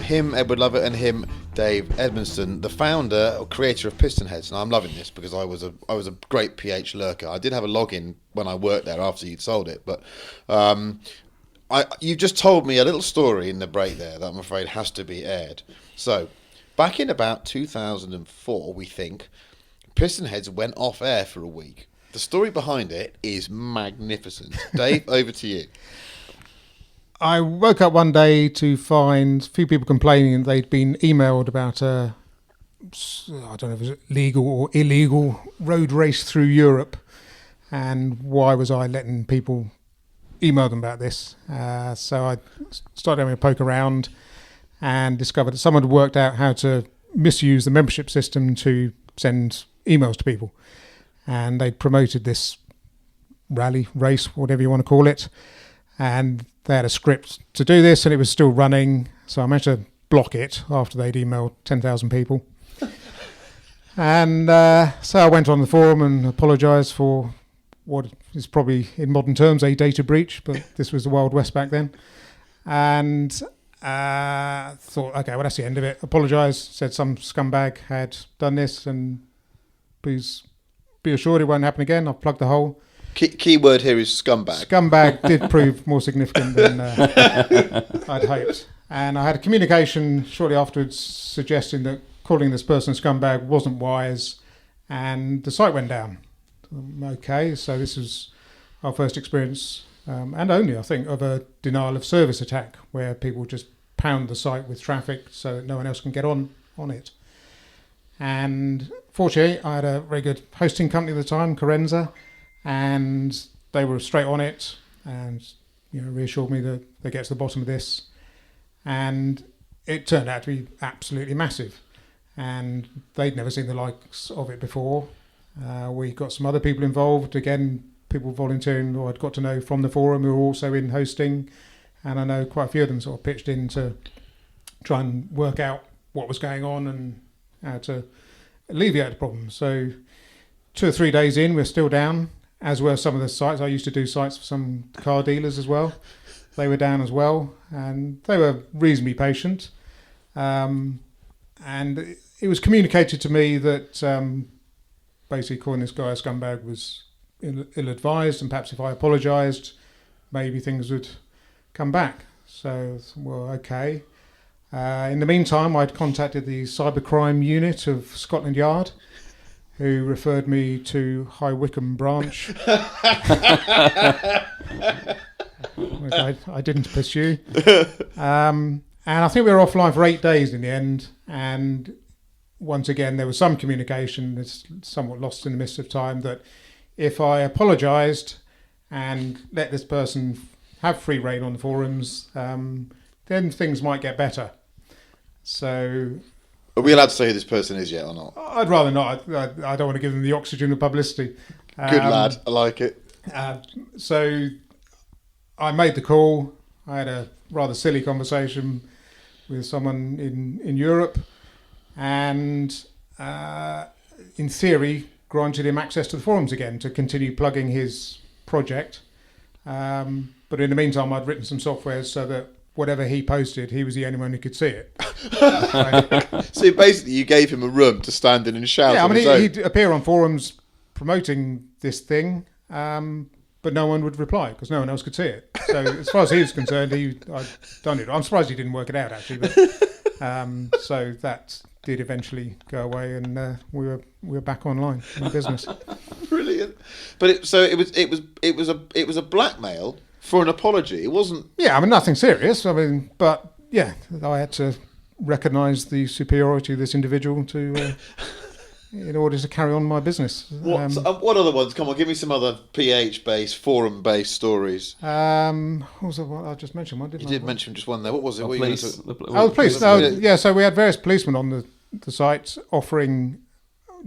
him, Edward Lovett, and him, Dave Edmonston, the founder or creator of PistonHeads. And I'm loving this because I was a great PH lurker. I did have a login when I worked there after you'd sold it, but you just told me a little story in the break there that I'm afraid has to be aired. So, back in about 2004, we think, PistonHeads went off air for a week. The story behind it is magnificent. Dave, over to you. I woke up one day to find a few people complaining they'd been emailed about I don't know if it was legal or illegal road race through Europe, and why was I letting people email them about this? So I started having a poke around and discovered that someone had worked out how to misuse the membership system to send emails to people, and they promoted this rally, race, whatever you want to call it. and they had a script to do this, and it was still running. So I managed to block it after they'd emailed 10,000 people. And so I went on the forum and apologised for what is probably, in modern terms, a data breach, but this was the Wild West back then. And thought, okay, well, that's the end of it. Apologised, said some scumbag had done this, and please be assured it won't happen again. I've plugged the hole. Key word here is scumbag. Scumbag did prove more significant than I'd hoped. And I had a communication shortly afterwards suggesting that calling this person a scumbag wasn't wise, and the site went down. Okay, so this was our first experience, and only, I think, of a denial of service attack, where people just pound the site with traffic so that no one else can get on it. And fortunately, I had a very good hosting company at the time, Carenza, and they were straight on it and reassured me that they get to the bottom of this. And it turned out to be absolutely massive. And they'd never seen the likes of it before. We got some other people involved, again, people volunteering who I'd got to know from the forum who were also in hosting. And I know quite a few of them sort of pitched in to try and work out what was going on and how to alleviate the problem. So 2 or 3 days in, we're still down, as were some of the sites. I used to do sites for some car dealers as well. They were down as well, and they were reasonably patient. And it was communicated to me that basically calling this guy a scumbag was ill-advised, and perhaps if I apologised, maybe things would come back. So, well, okay. In the meantime, I'd contacted the cybercrime unit of Scotland Yard, who referred me to High Wycombe branch, which I didn't pursue. And I think we were offline for 8 days in the end. And once again, there was some communication that's somewhat lost in the midst of time, that if I apologised and let this person have free rein on the forums, then things might get better. So, are we allowed to say who this person is yet or not? I'd rather not. I don't want to give them the oxygen of publicity. Good lad, I like it. So I made the call. I had a rather silly conversation with someone in Europe, and in theory granted him access to the forums again to continue plugging his project. But in the meantime, I'd written some software so that whatever he posted, he was the only one who could see it. So basically, you gave him a room to stand in and shout. Yeah, I mean, he'd appear on forums promoting this thing, but no one would reply because no one else could see it. So as far as he was concerned, I'd done it. I'm surprised he didn't work it out, actually. But, so that did eventually go away, and we were back online in business. Brilliant. But it was a blackmail for an apology. It wasn't. Yeah, I mean, nothing serious. I mean, but yeah, I had to recognise the superiority of this individual to in order to carry on my business. What other ones? Come on, give me some other PH-based, forum-based stories. What was it? I just mentioned one, didn't I? You did mention just one there. What was it? The police. Yeah, so we had various policemen on the site offering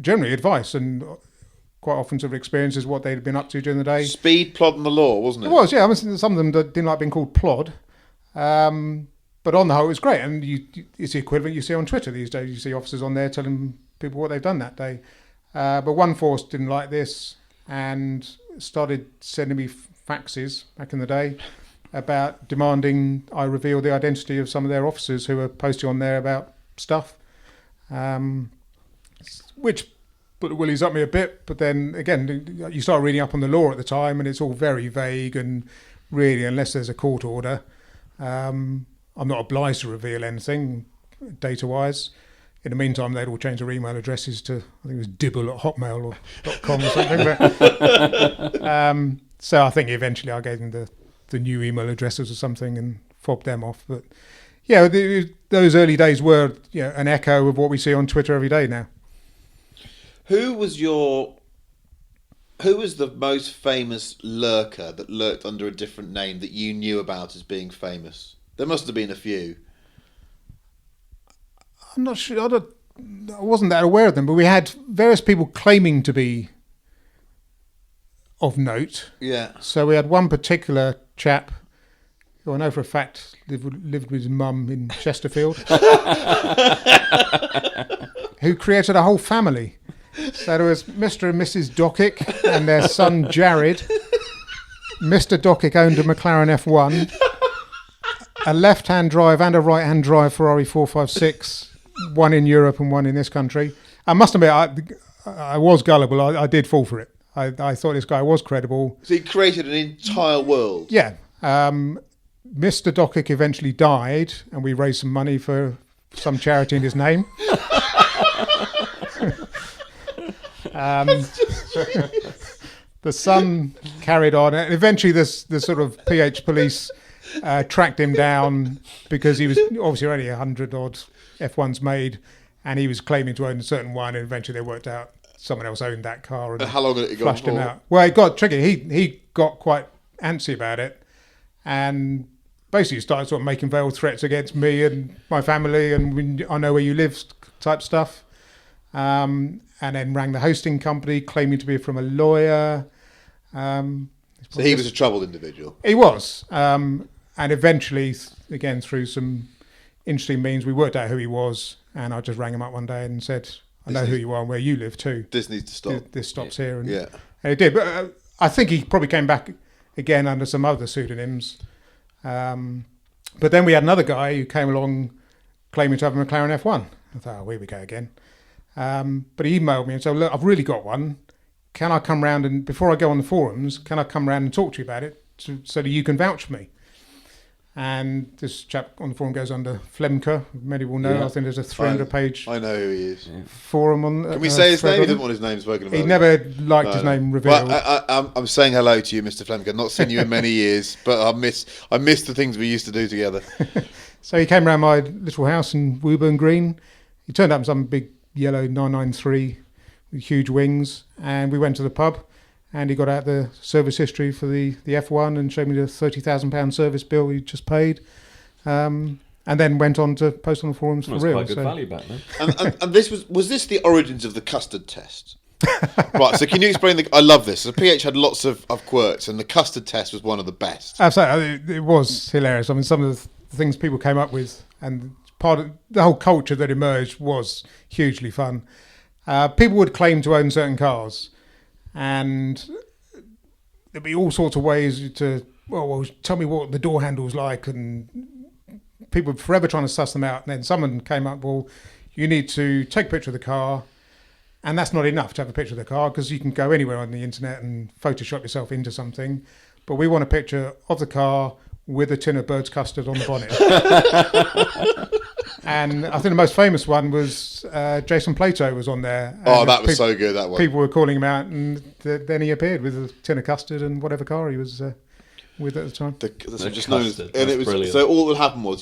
generally advice and quite often sort of experiences what they'd been up to during the day. Speed, plod and the law, wasn't it? It was, yeah. I mean, some of them didn't like being called plod. But on the whole, it was great. And it's the equivalent you see on Twitter these days. You see officers on there telling people what they've done that day. But one force didn't like this and started sending me faxes back in the day about demanding I reveal the identity of some of their officers who were posting on there about stuff, which put the willies up me a bit. But then again, you start reading up on the law at the time and it's all very vague, and really, unless there's a court order, I'm not obliged to reveal anything data-wise. In the meantime, they'd all change their email addresses to, I think it was dibble@hotmail.com or something. But, so I think eventually I gave them the new email addresses or something and fobbed them off. But yeah, those early days were an echo of what we see on Twitter every day now. Who was the most famous lurker that lurked under a different name that you knew about as being famous? There must have been a few. I'm not sure. I wasn't that aware of them, but we had various people claiming to be of note. Yeah. So we had one particular chap who I know for a fact lived with his mum in Chesterfield, who created a whole family. So there was Mr. and Mrs. Dockick and their son Jared. Mr. Dockick owned a McLaren F1, a left-hand drive and a right-hand drive Ferrari 456, one in Europe and one in this country. I must admit, I was gullible. I did fall for it. I thought this guy was credible. So he created an entire world. Yeah. Mr. Dockick eventually died, and we raised some money for some charity in his name. The son carried on, and eventually the sort of PH police tracked him down because he was obviously already 100-odd F1s made, and he was claiming to own a certain one, and eventually they worked out someone else owned that car and how long did it go flushed for? him out. Well, it got tricky. He got quite antsy about it, and basically started sort of making veiled threats against me and my family, and I know where you live type stuff. And then rang the hosting company claiming to be from a lawyer. So he was a troubled individual. He was. And eventually, again, through some interesting means, we worked out who he was. And I just rang him up one day and said, I know who you are and where you live too. This needs to stop. This stops here. And, yeah. And it did. But I think he probably came back again under some other pseudonyms. But then we had another guy who came along claiming to have a McLaren F1. I thought, here we go again. But he emailed me and said, look, I've really got one. Can I come round and, before I go on the forums, can I come round and talk to you about it so that you can vouch for me? And this chap on the forum goes under Flemke. Many will know. Yeah. I think there's a 300-page I know who he is. Forum on. Can we say his name? He didn't want his name spoken about. He never liked his name revealed. Well, I'm saying hello to you, Mr. Flemke. I've not seen you in many years, but I miss the things we used to do together. So he came round my little house in Woburn Green. He turned up in some big yellow 993 with huge wings, and we went to the pub, and he got out the service history for the F1 and showed me the £30,000 service bill he just paid, and then went on to post on the forums for real. Quite good value back then. And this was this the origins of the custard test? Right, so can you explain I love this. So PH had lots of quirks, and the custard test was one of the best. Absolutely. It was hilarious. I mean, some of the things people came up with, and part of the whole culture that emerged was hugely fun. People would claim to own certain cars, and there'd be all sorts of ways to, well, tell me what the door handle's like, and people were forever trying to suss them out. And then someone came up, well, you need to take a picture of the car, and that's not enough to have a picture of the car, because you can go anywhere on the internet and Photoshop yourself into something. But we want a picture of the car with a tin of bird's custard on the bonnet. And I think the most famous one was Jason Plato was on there. Oh, that was so good, that one. People were calling him out, and then he appeared with a tin of custard and whatever car he was with at the time. Just known as, and it was brilliant. So all that would happen was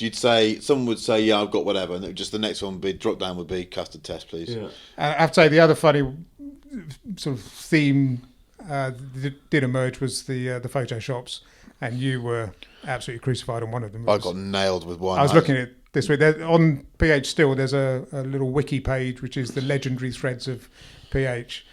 someone would say, yeah, I've got whatever, and it would just the next one would be drop down would be custard test, please. Yeah. I have to say the other funny sort of theme that did emerge was the Photoshops, and you were absolutely crucified on one of them. I got nailed with one. I was looking at this week. On PH Still, there's a little wiki page, which is the legendary threads of PH.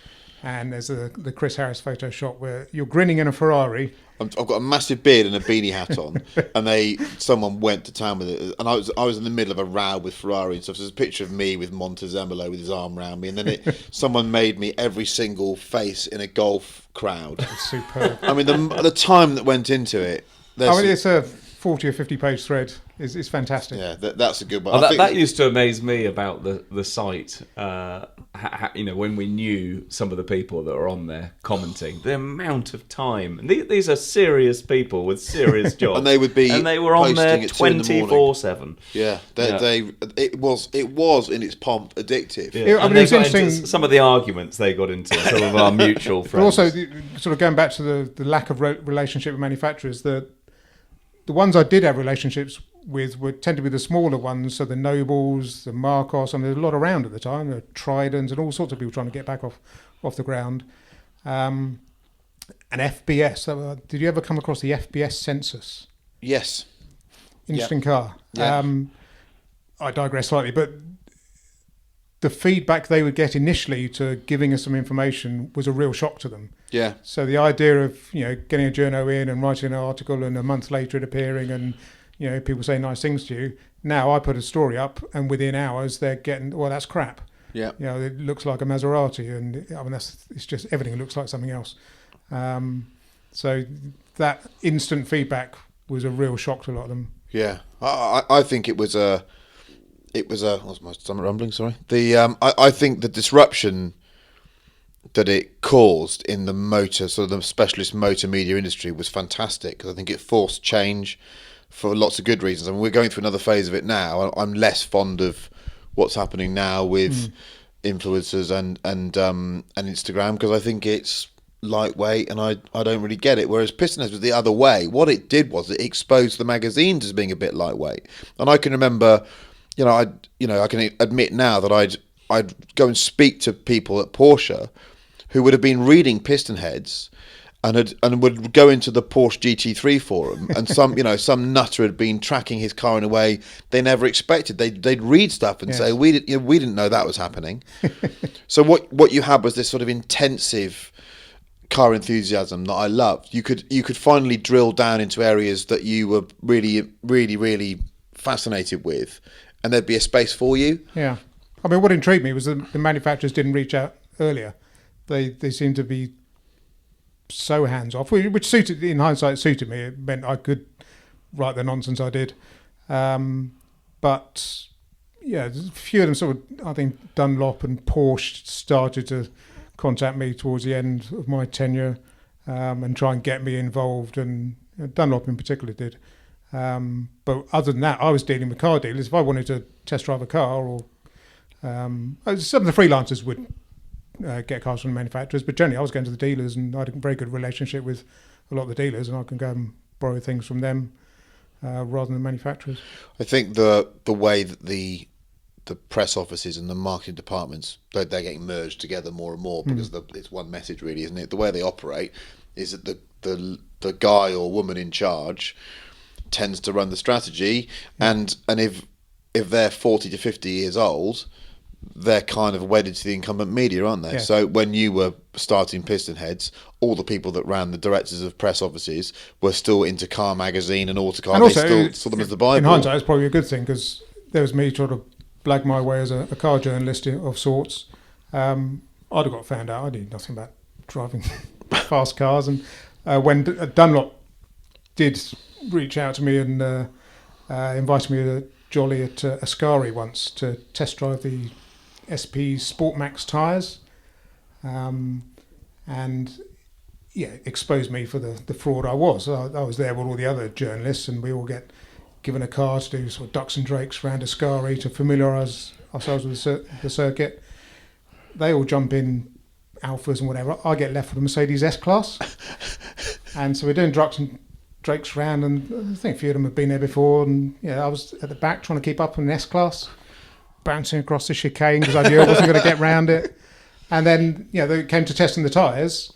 And there's the Chris Harris Photoshop where you're grinning in a Ferrari. I've got a massive beard and a beanie hat on, and someone went to town with it, and I was in the middle of a row with Ferrari and stuff. So there's a picture of me with Montezemolo with his arm around me, and then someone made me every single face in a golf crowd. It's superb. I mean, the time that went into it. It's a 40 or 50 page thread. It's fantastic. Yeah, that's a good one. That used to amaze me about the site. When we knew some of the people that were on there commenting, the amount of time. And these are serious people with serious jobs, and they were on there 24/7. Yeah, it was in its pomp addictive. Yeah. I mean, it's interesting some of the arguments they got into. Some of our mutual friends. But also, sort of going back to the lack of relationship with manufacturers, the ones I did have relationships with tend to be the smaller ones, so the Nobles, the Marcos, and there's a lot around at the time, the Tridents, and all sorts of people trying to get back off the ground. And FBS, did you ever come across the FBS census? Yes. Interesting car. Yeah. I digress slightly, but the feedback they would get initially to giving us some information was a real shock to them. Yeah. So the idea of, getting a journo in and writing an article and a month later it appearing and, people say nice things to you. Now I put a story up and within hours they're getting, well, that's crap. Yeah. It looks like a Maserati and it's just everything looks like something else. So that instant feedback was a real shock to a lot of them. Yeah. I think it was a, what's my stomach rumbling? Sorry. I think the disruption that it caused in the motor, sort of the specialist motor media industry, was fantastic because I think it forced change for lots of good reasons. I mean, we're going through another phase of it now. I'm less fond of what's happening now with influencers and Instagram because I think it's lightweight and I don't really get it. Whereas PistonHeads was the other way. What it did was it exposed the magazines as being a bit lightweight. And I can remember, I can admit now that I'd go and speak to people at Porsche who would have been reading PistonHeads and would go into the Porsche GT3 forum and some nutter had been tracking his car in a way they never expected. They'd read stuff and say we didn't know that was happening. So what you had was this sort of intensive car enthusiasm that I loved. You could finally drill down into areas that you were really, really, really fascinated with, and there'd be a space for you. Yeah, I mean, what intrigued me was the manufacturers didn't reach out earlier. They seemed to be so hands off, which suited, in hindsight, suited me. It meant I could write the nonsense I did. But yeah, a few of them sort of, I think Dunlop and Porsche started to contact me towards the end of my tenure and try and get me involved, and Dunlop in particular did. But other than that, I was dealing with car dealers. If I wanted to test drive a car, or some of the freelancers would get cars from the manufacturers, but generally I was going to the dealers, and I had a very good relationship with a lot of the dealers, and I can go and borrow things from them rather than the manufacturers. I think the way that the press offices and the marketing departments, they're getting merged together more and more because it's one message, really, isn't it? The way they operate is that the guy or woman in charge tends to run the strategy, and if they're 40 to 50 years old, they're kind of wedded to the incumbent media, aren't they? Yeah. So when you were starting PistonHeads, all the people that ran the directors of press offices were still into Car Magazine and Autocar. And also, they still saw them as the Bible. In hindsight, it's probably a good thing because there was me trying to blag my way as a car journalist of sorts. I'd have got found out. I knew nothing about driving fast cars. And when Dunlop did reach out to me and invited me to jolly at Ascari once to test drive the SP Sportmax tyres, and exposed me for the fraud I was. I was there with all the other journalists, and we all get given a car to do sort of ducks and drakes around Ascari to familiarise ourselves with the circuit. They all jump in Alphas and whatever. I get left with a Mercedes S-Class, and so we're doing ducks and drakes around, and I think a few of them have been there before, and I was at the back trying to keep up on an S-Class, bouncing across the chicane because I knew I wasn't going to get round it. And then they came to testing the tyres.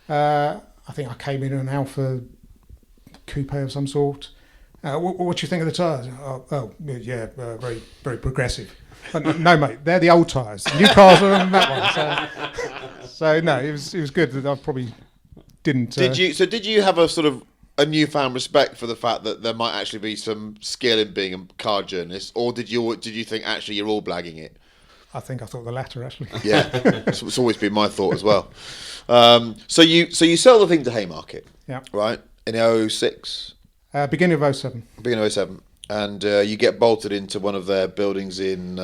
I think I came in an Alpha coupe of some sort. What do you think of the tyres? Very, very progressive. No, mate, they're the old tyres. The new cars are on that one. So no, it was good that I probably didn't. Did you have a sort of a newfound respect for the fact that there might actually be some skill in being a car journalist, or did you think actually you're all blagging it? I think I thought the latter, actually. Yeah, it's always been my thought as well. So you sell the thing to Haymarket, yeah, right? In 06? Beginning of 07. Beginning of 07. And you get bolted into one of their buildings in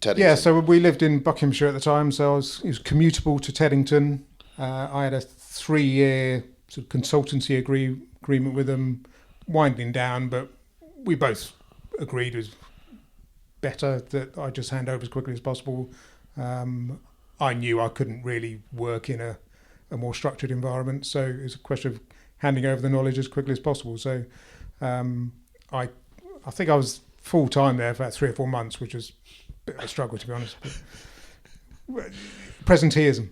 Teddington. Yeah, so we lived in Buckinghamshire at the time, so it was commutable to Teddington. I had a 3-year sort of consultancy agreement with them, winding down, but we both agreed it was better that I just hand over as quickly as possible. I knew I couldn't really work in a more structured environment, so it was a question of handing over the knowledge as quickly as possible. So I think I was full-time there for about 3 or 4 months, which was a bit of a struggle, to be honest. But presenteeism,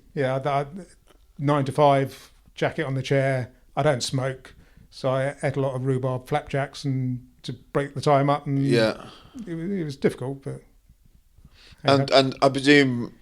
9 to 5, jacket on the chair. I don't smoke, so I ate a lot of rhubarb flapjacks and to break the time up. And it was difficult, but And I presume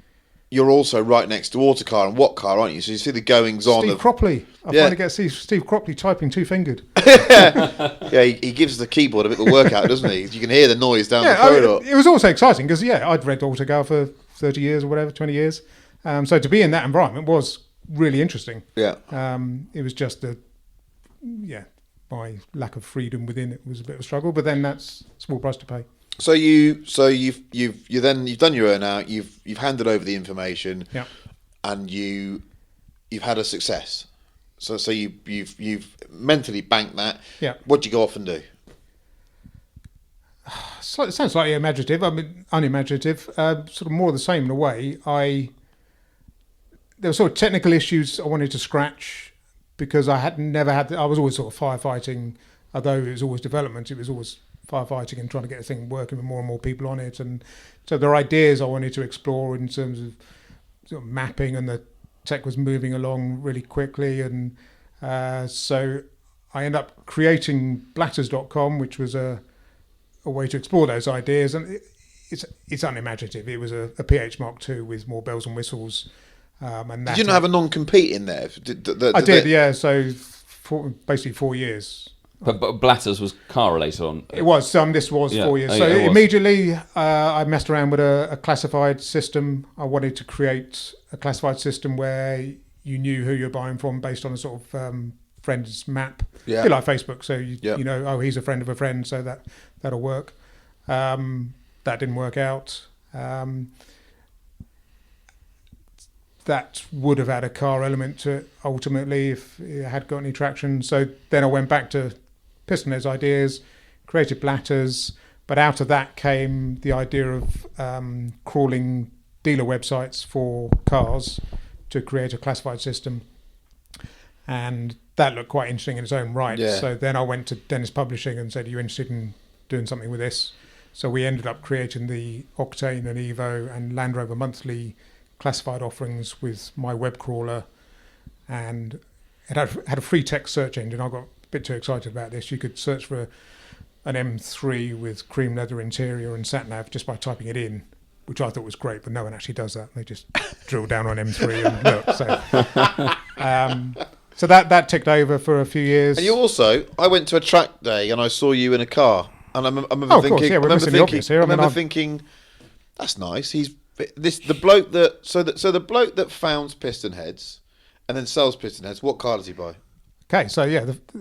you're also right next to Autocar and What Car, aren't you? So you see the goings on. Steve Cropley. I finally get to see Steve Cropley typing two-fingered. Yeah, he gives the keyboard a bit of a workout, doesn't he? You can hear the noise down the corridor. It was also exciting because, I'd read Autocar for 30 years or whatever, 20 years. So to be in that environment was really interesting. Yeah. It was just my lack of freedom within it was a bit of a struggle, but then that's a small price to pay. So you've done your earn out. You've handed over the information, and you've had a success. So you've mentally banked that. Yeah. What do you go off and do? So it sounds slightly unimaginative. Sort of more of the same in a way. There were sort of technical issues I wanted to scratch because I was always sort of firefighting. Although it was always development, it was always firefighting and trying to get the thing working with more and more people on it. And so there are ideas I wanted to explore in terms of sort of mapping, and the tech was moving along really quickly. And so I ended up creating blatters.com, which was a way to explore those ideas. And it's unimaginative. It was a PH Mark II with more bells and whistles. And did you not have a non-compete in there? I did, yeah. So basically 4 years. But Blatters was car related on. It was. This was 4 years. So immediately I messed around with a classified system. I wanted to create a classified system where you knew who you're buying from based on a sort of friends map. Yeah. A bit like Facebook. So you know, he's a friend of a friend, so that'll work. That didn't work out. That would have had a car element to it ultimately if it had got any traction. So then I went back to PistonHeads ideas, created Blatters, but out of that came the idea of crawling dealer websites for cars to create a classified system. And that looked quite interesting in its own right. Yeah. So then I went to Dennis Publishing and said, are you interested in doing something with this? So we ended up creating the Octane and Evo and Land Rover Monthly classified offerings with my web crawler, and it had a free text search engine. I got a bit too excited about this. You could search for an M3 with cream leather interior and sat-nav just by typing it in, which I thought was great, but no one actually does that. They just drill down on M3 and look. So that ticked over for a few years. And you also, I went to a track day and I saw you in a car, and I remember thinking, that's nice. The bloke that founds PistonHeads and then sells PistonHeads, what car does he buy? Okay, so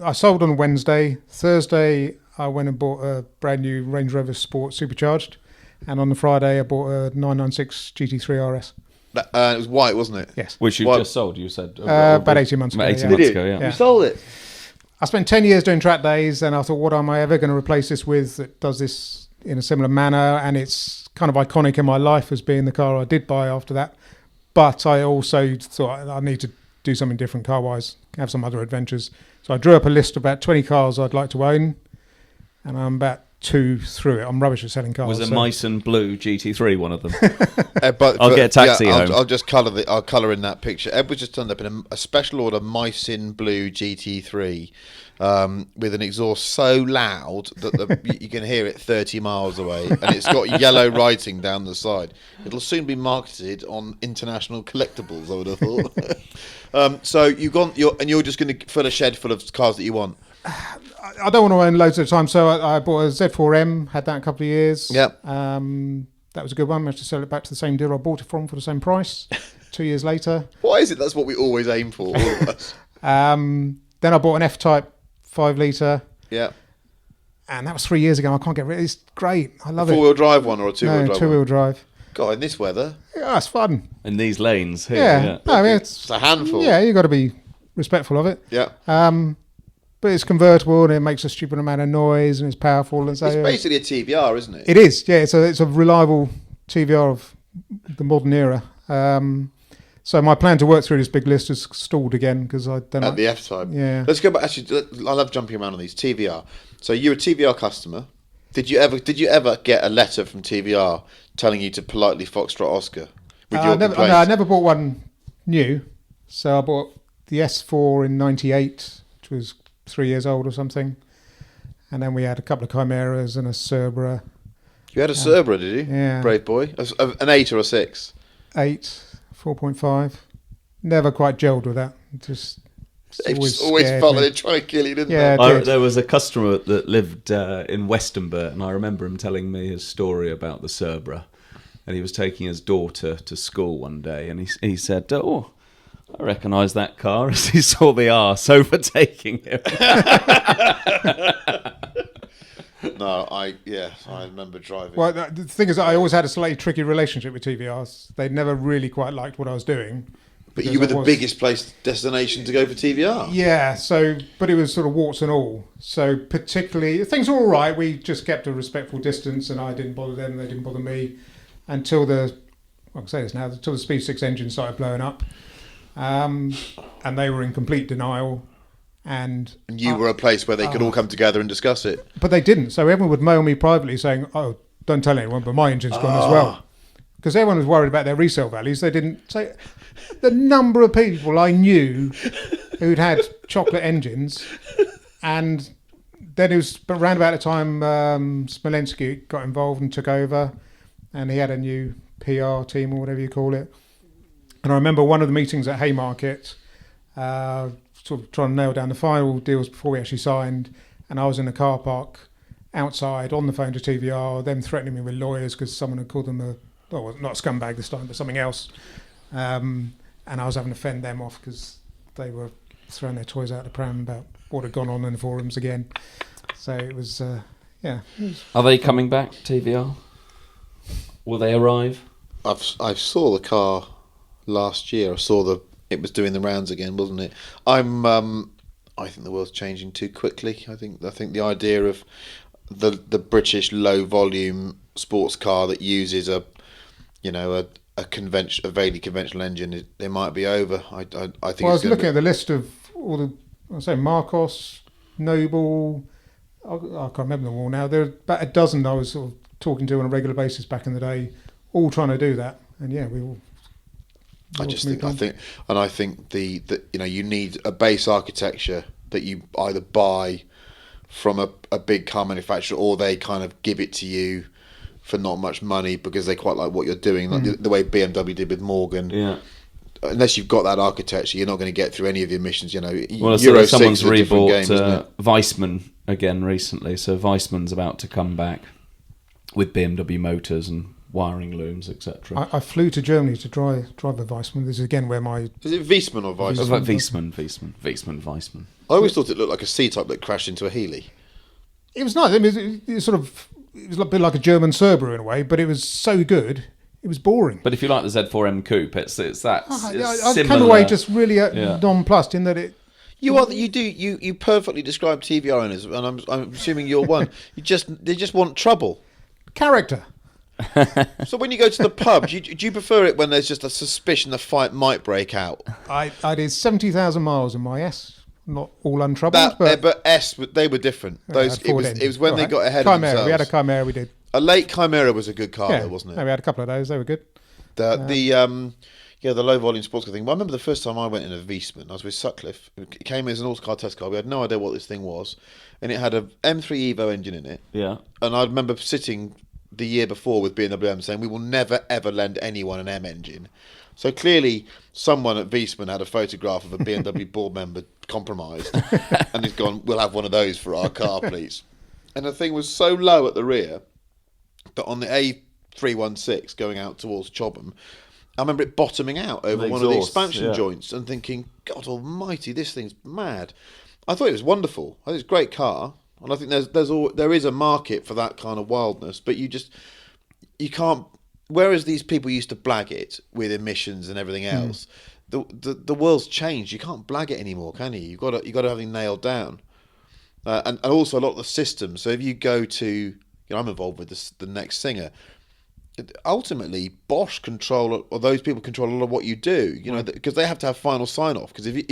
I sold on Wednesday. Thursday, I went and bought a brand new Range Rover Sport Supercharged, and on the Friday, I bought a 996 GT3 RS. It was white, wasn't it? Yes. Which you just sold, you said? About 18 months ago. 18 months ago, You sold it? I spent 10 years doing track days, and I thought, what am I ever going to replace this with that does this in a similar manner? And it's kind of iconic in my life as being the car I did buy after that. But I also thought I need to do something different car-wise, have some other adventures. So I drew up a list of about 20 cars I'd like to own, and I'm about 2 through it. I'm rubbish at selling cars. Was a Meissen Blue GT3 one of them? But I'll get a taxi home. I'll just I'll colour in that picture. Ed was just turned up in a special order Meissen Blue GT3 with an exhaust so loud that you can hear it 30 miles away, and it's got yellow writing down the side. It'll soon be marketed on international collectibles, I would have thought. So you're just going to fill a shed full of cars that you want. I don't want to own loads at a time, so I bought a Z4M, had that a couple of years. Yeah. That was a good one. Managed to sell it back to the same dealer I bought it from for the same price 2 years later. Why is it that's what we always aim for, all of us? Then I bought an F-Type 5 litre. Yeah. And that was 3 years ago. I can't get rid of it. It's great. I love it. Four-wheel drive one or a two-wheel drive? No, two-wheel drive. God, in this weather. Yeah, it's fun. In these lanes here. Yeah. No, I mean, it's a handful. Yeah, you've got to be respectful of it. Yeah. But it's convertible and it makes a stupid amount of noise and it's powerful. And so it's basically a TVR, isn't it? It is, yeah. It's a reliable TVR of the modern era. So my plan to work through this big list is stalled again because I don't At the F-Type. Yeah. Let's go back. Actually, I love jumping around on these. TVR. So you're a TVR customer. Did you ever get a letter from TVR telling you to politely Foxtrot Oscar with your complaints? No, I never bought one new. So I bought the S4 in 98, which was 3 years old or something. And then we had a couple of Chimeras and a Cerbera. You had a Cerbera, did you? Yeah. Brave boy. An 8 or a 6? 8, 4.5. Never quite gelled with that. Just Always followed, trying to kill you, didn't they? There was a customer that lived in Westonbirt, and I remember him telling me his story about the Cerbera. And he was taking his daughter to school one day, and he said, "Oh, I recognise that car," as he saw the arse overtaking him. No, I remember driving. Well, the thing is, I always had a slightly tricky relationship with TVRs. They'd never really quite liked what I was doing. But you were the biggest destination to go for TVR. Yeah, but it was sort of warts and all. So particularly, things were all right. We just kept a respectful distance, and I didn't bother them, they didn't bother me, until until the Speed 6 engine started blowing up. And they were in complete denial. And you were a place where they could all come together and discuss it. But they didn't. So everyone would mail me privately saying, "Oh, don't tell anyone, but my engine's gone as well." Because everyone was worried about their resale values. They didn't say... The number of people I knew who'd had chocolate engines, and then it was around about the time Smolenski got involved and took over, and he had a new PR team or whatever you call it. And I remember one of the meetings at Haymarket, sort of trying to nail down the final deals before we actually signed, and I was in a car park outside on the phone to TVR, them threatening me with lawyers because someone had called them not a scumbag this time, but something else. And I was having to fend them off because they were throwing their toys out the pram about what had gone on in the forums again. So it was, Are they coming back, TVR? Will they arrive? I saw the car last year. It was doing the rounds again, wasn't it? I think the world's changing too quickly. I think the idea of the British low volume sports car that uses a vaguely conventional engine, it might be over. I think. Well, I was looking at the list of all Marcos, Noble. I can't remember them all now. There are about a dozen I was sort of talking to on a regular basis back in the day, all trying to do that. And we all. I think the you need a base architecture that you either buy from a big car manufacturer, or they kind of give it to you for not much money because they quite like what you're doing, like the way BMW did with Morgan. Yeah. Unless you've got that architecture, you're not going to get through any of the emissions. Well, Euro someone's rebought Weissman again recently, so Weissman's about to come back with BMW motors and wiring looms, etc. I flew to Germany to drive a Weissman. This is again where my... Is it Weissman or Weissman? Weissman. I always thought it looked like a C-Type that crashed into a Healy. It was nice. I mean, it was a bit like a German Cerbera in a way, but it was so good, it was boring. But if you like the Z4M Coupe, it's that. I came away just really nonplussed in that it... You perfectly describe TV owners, and I'm assuming you're one. They just want trouble. Character. So when you go to the pub, do you prefer it when there's just a suspicion a fight might break out? I did 70,000 miles in my S. Not all untroubled, but S, they were different. It was when they got ahead of themselves. We had a Chimera. We did. A late Chimera was a good car, though, wasn't it? We had a couple of those. They were good. The low volume sports car thing. Well, I remember the first time I went in a Weissman, I was with Sutcliffe. It came as an autocar test car. We had no idea what this thing was, and it had a M3 Evo engine in it. Yeah. And I remember sitting the year before with BMW saying, we will never ever lend anyone an M engine. So clearly someone at Weissman had a photograph of a BMW board member compromised and he's gone, we'll have one of those for our car, please. And the thing was so low at the rear that on the A316 going out towards Chobham, I remember it bottoming out over one of the expansion joints and thinking, God almighty, this thing's mad. I thought it was wonderful. I think it's a great car. And I think there is a market for that kind of wildness, but you can't. Whereas these people used to blag it with emissions and everything else, the world's changed. You can't blag it anymore, can you? You've got to have it nailed down, and also a lot of the systems. So if you go to, I'm involved with the next Singer. Ultimately, Bosch control, or those people control a lot of what you do. Because they have to have final sign off. Because if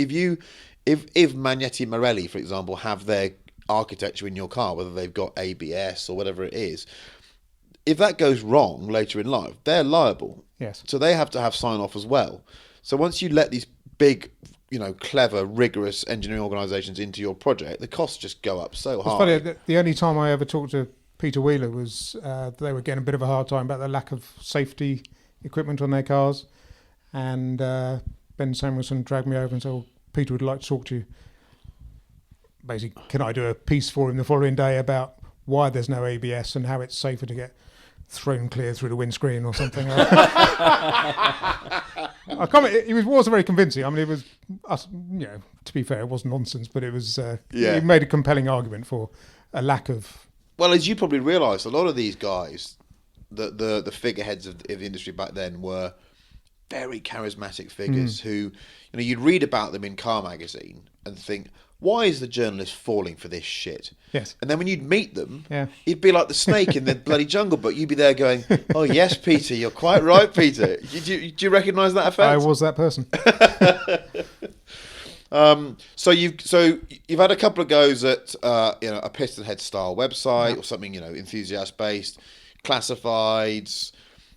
Magnetti Marelli, for example, have their architecture in your car, whether they've got ABS or whatever it is, if that goes wrong later in life, they're liable. Yes. So they have to have sign off as well. So once you let these big, clever, rigorous engineering organisations into your project, the costs just go up so high. It's funny, the only time I ever talked to Peter Wheeler was they were getting a bit of a hard time about the lack of safety equipment on their cars, and Ben Samuelson dragged me over and said, well, Peter would like to talk to you. Basically, can I do a piece for him the following day about why there's no ABS and how it's safer to get thrown clear through the windscreen or something? I can't. It was very convincing. I mean, it was, to be fair, it wasn't nonsense, but it was. He made a compelling argument for a lack of. Well, as you probably realise, a lot of these guys, the figureheads of the industry back then, were very charismatic figures who, you'd read about them in Car Magazine and think, why is the journalist falling for this shit? Yes. And then when you'd meet them, you'd be like the snake in the bloody jungle, but you'd be there going, oh, yes, Peter, you're quite right, Peter. Do you recognise that effect? I was that person. So you've had a couple of goes at a PistonHeads style website or something, enthusiast based, classifieds.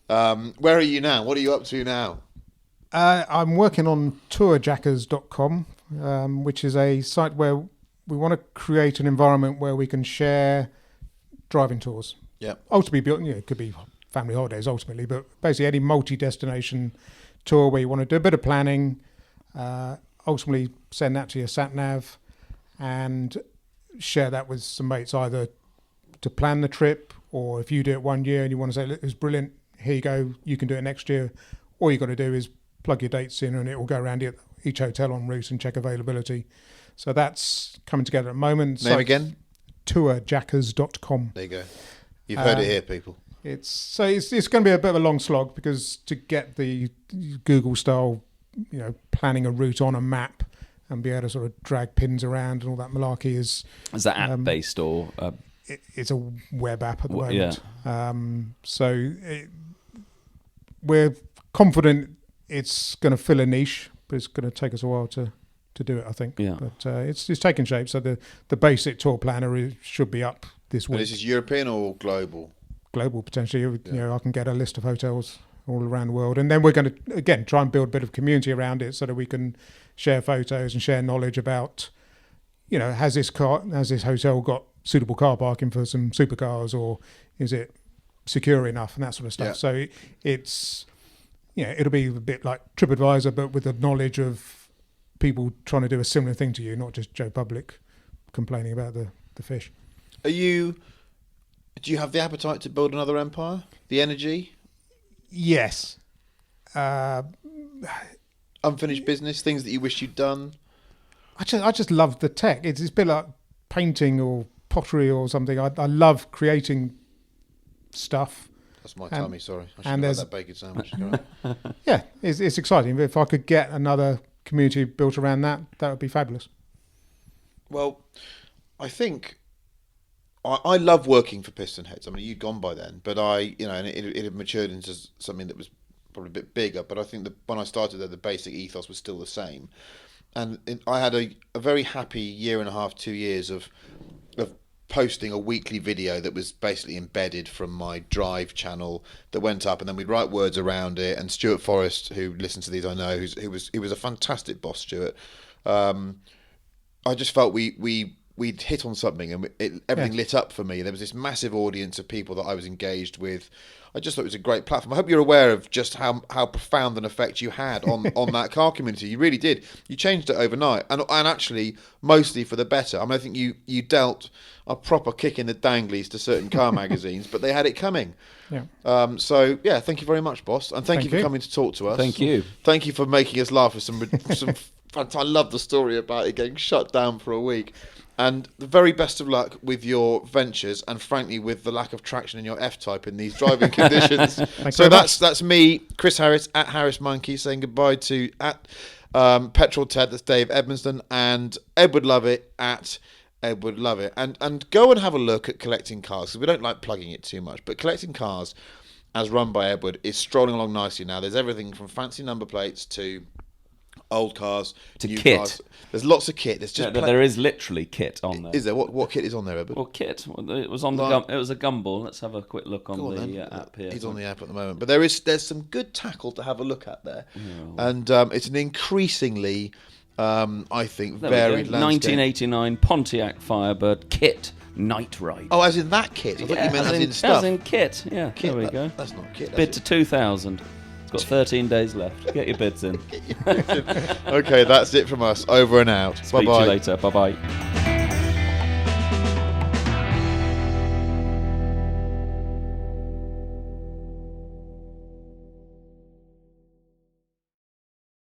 Where are you now? What are you up to now? I'm working on tourjackers.com, which is a site where we want to create an environment where we can share driving tours. Yeah. Ultimately, it could be family holidays ultimately, but basically any multi-destination tour where you want to do a bit of planning, ultimately send that to your sat nav and share that with some mates, either to plan the trip, or if you do it 1 year and you want to say, it was brilliant, here you go, you can do it next year. All you got to do is plug your dates in and it will go around each hotel en route and check availability. So that's coming together at the moment. Name again? Tourjackers.com. There you go. You've heard it here, people. It's going to be a bit of a long slog, because to get the Google style, planning a route on a map and be able to sort of drag pins around and all that malarkey is that app based or? It's a web app at the moment. Yeah. We're confident it's going to fill a niche, but it's going to take us a while to do it, I think. Yeah. But it's taking shape. So the basic tour planner should be up this week. And this is European or global? Global, potentially. Yeah. I can get a list of hotels all around the world. And then we're going to, again, try and build a bit of community around it so that we can share photos and share knowledge about, has this hotel got suitable car parking for some supercars, or is it secure enough, and that sort of stuff. Yeah. So it's, it'll be a bit like TripAdvisor, but with the knowledge of people trying to do a similar thing to you, not just Joe Public complaining about the fish. Do you have the appetite to build another empire? The energy? Yes. Unfinished business, things that you wish you'd done? I just love the tech. It's a bit like painting or pottery or something. I love creating stuff. That's my tummy, sorry. I should have that bacon sandwich. Yeah, it's exciting. If I could get another community built around that would be fabulous. Well, I think I love working for PistonHeads. I mean, you'd gone by then, but and it had matured into something that was probably a bit bigger. But I think that when I started there, the basic ethos was still the same. And I had a very happy year and a half, 2 years of posting a weekly video that was basically embedded from my Drive channel that went up, and then we'd write words around it. And Stuart Forrest, who listens to these, I know, he was a fantastic boss, Stuart. I just felt we'd hit on something, and everything lit up for me. There was this massive audience of people that I was engaged with. I just thought it was a great platform. I hope you're aware of just how profound an effect you had on that car community. You really did. You changed it overnight, and actually mostly for the better. I mean, I think you dealt a proper kick in the danglies to certain car magazines, but they had it coming. Yeah. So yeah, thank you very much, boss, and thank you for coming to talk to us. Thank you. Thank you for making us laugh with some. I love the story about it getting shut down for a week. And the very best of luck with your ventures, and frankly with the lack of traction in your F-Type in these driving conditions. So that's me, Chris Harris at Harris Monkey, saying goodbye to at Petrol Ted, that's Dave Edmonston, and Edward Lovett at Edward Lovett. And go and have a look at Collecting Cars, because we don't like plugging it too much, but Collecting Cars, as run by Edward, is strolling along nicely now. There's everything from fancy number plates to old cars to new kit. Cars. There's lots of kit. There's just there is literally kit on there. Is there? What kit is on there, Edward? Well, kit. It was on it was a gumball. Let's have a quick look on the app here. He's on the app at the moment, but there's some good tackle to have a look at there, and it's an increasingly, I think, varied landscape. 1989 Pontiac Firebird kit Night Ride. Oh, as in that kit? I thought you meant as in stuff. As in kit, yeah. Kit, there we go. That's not kit. Bid to 2,000. It's got 13 days left. Get your bids in. Okay, that's it from us. Over and out. Speak Bye-bye. to you later. Bye-bye.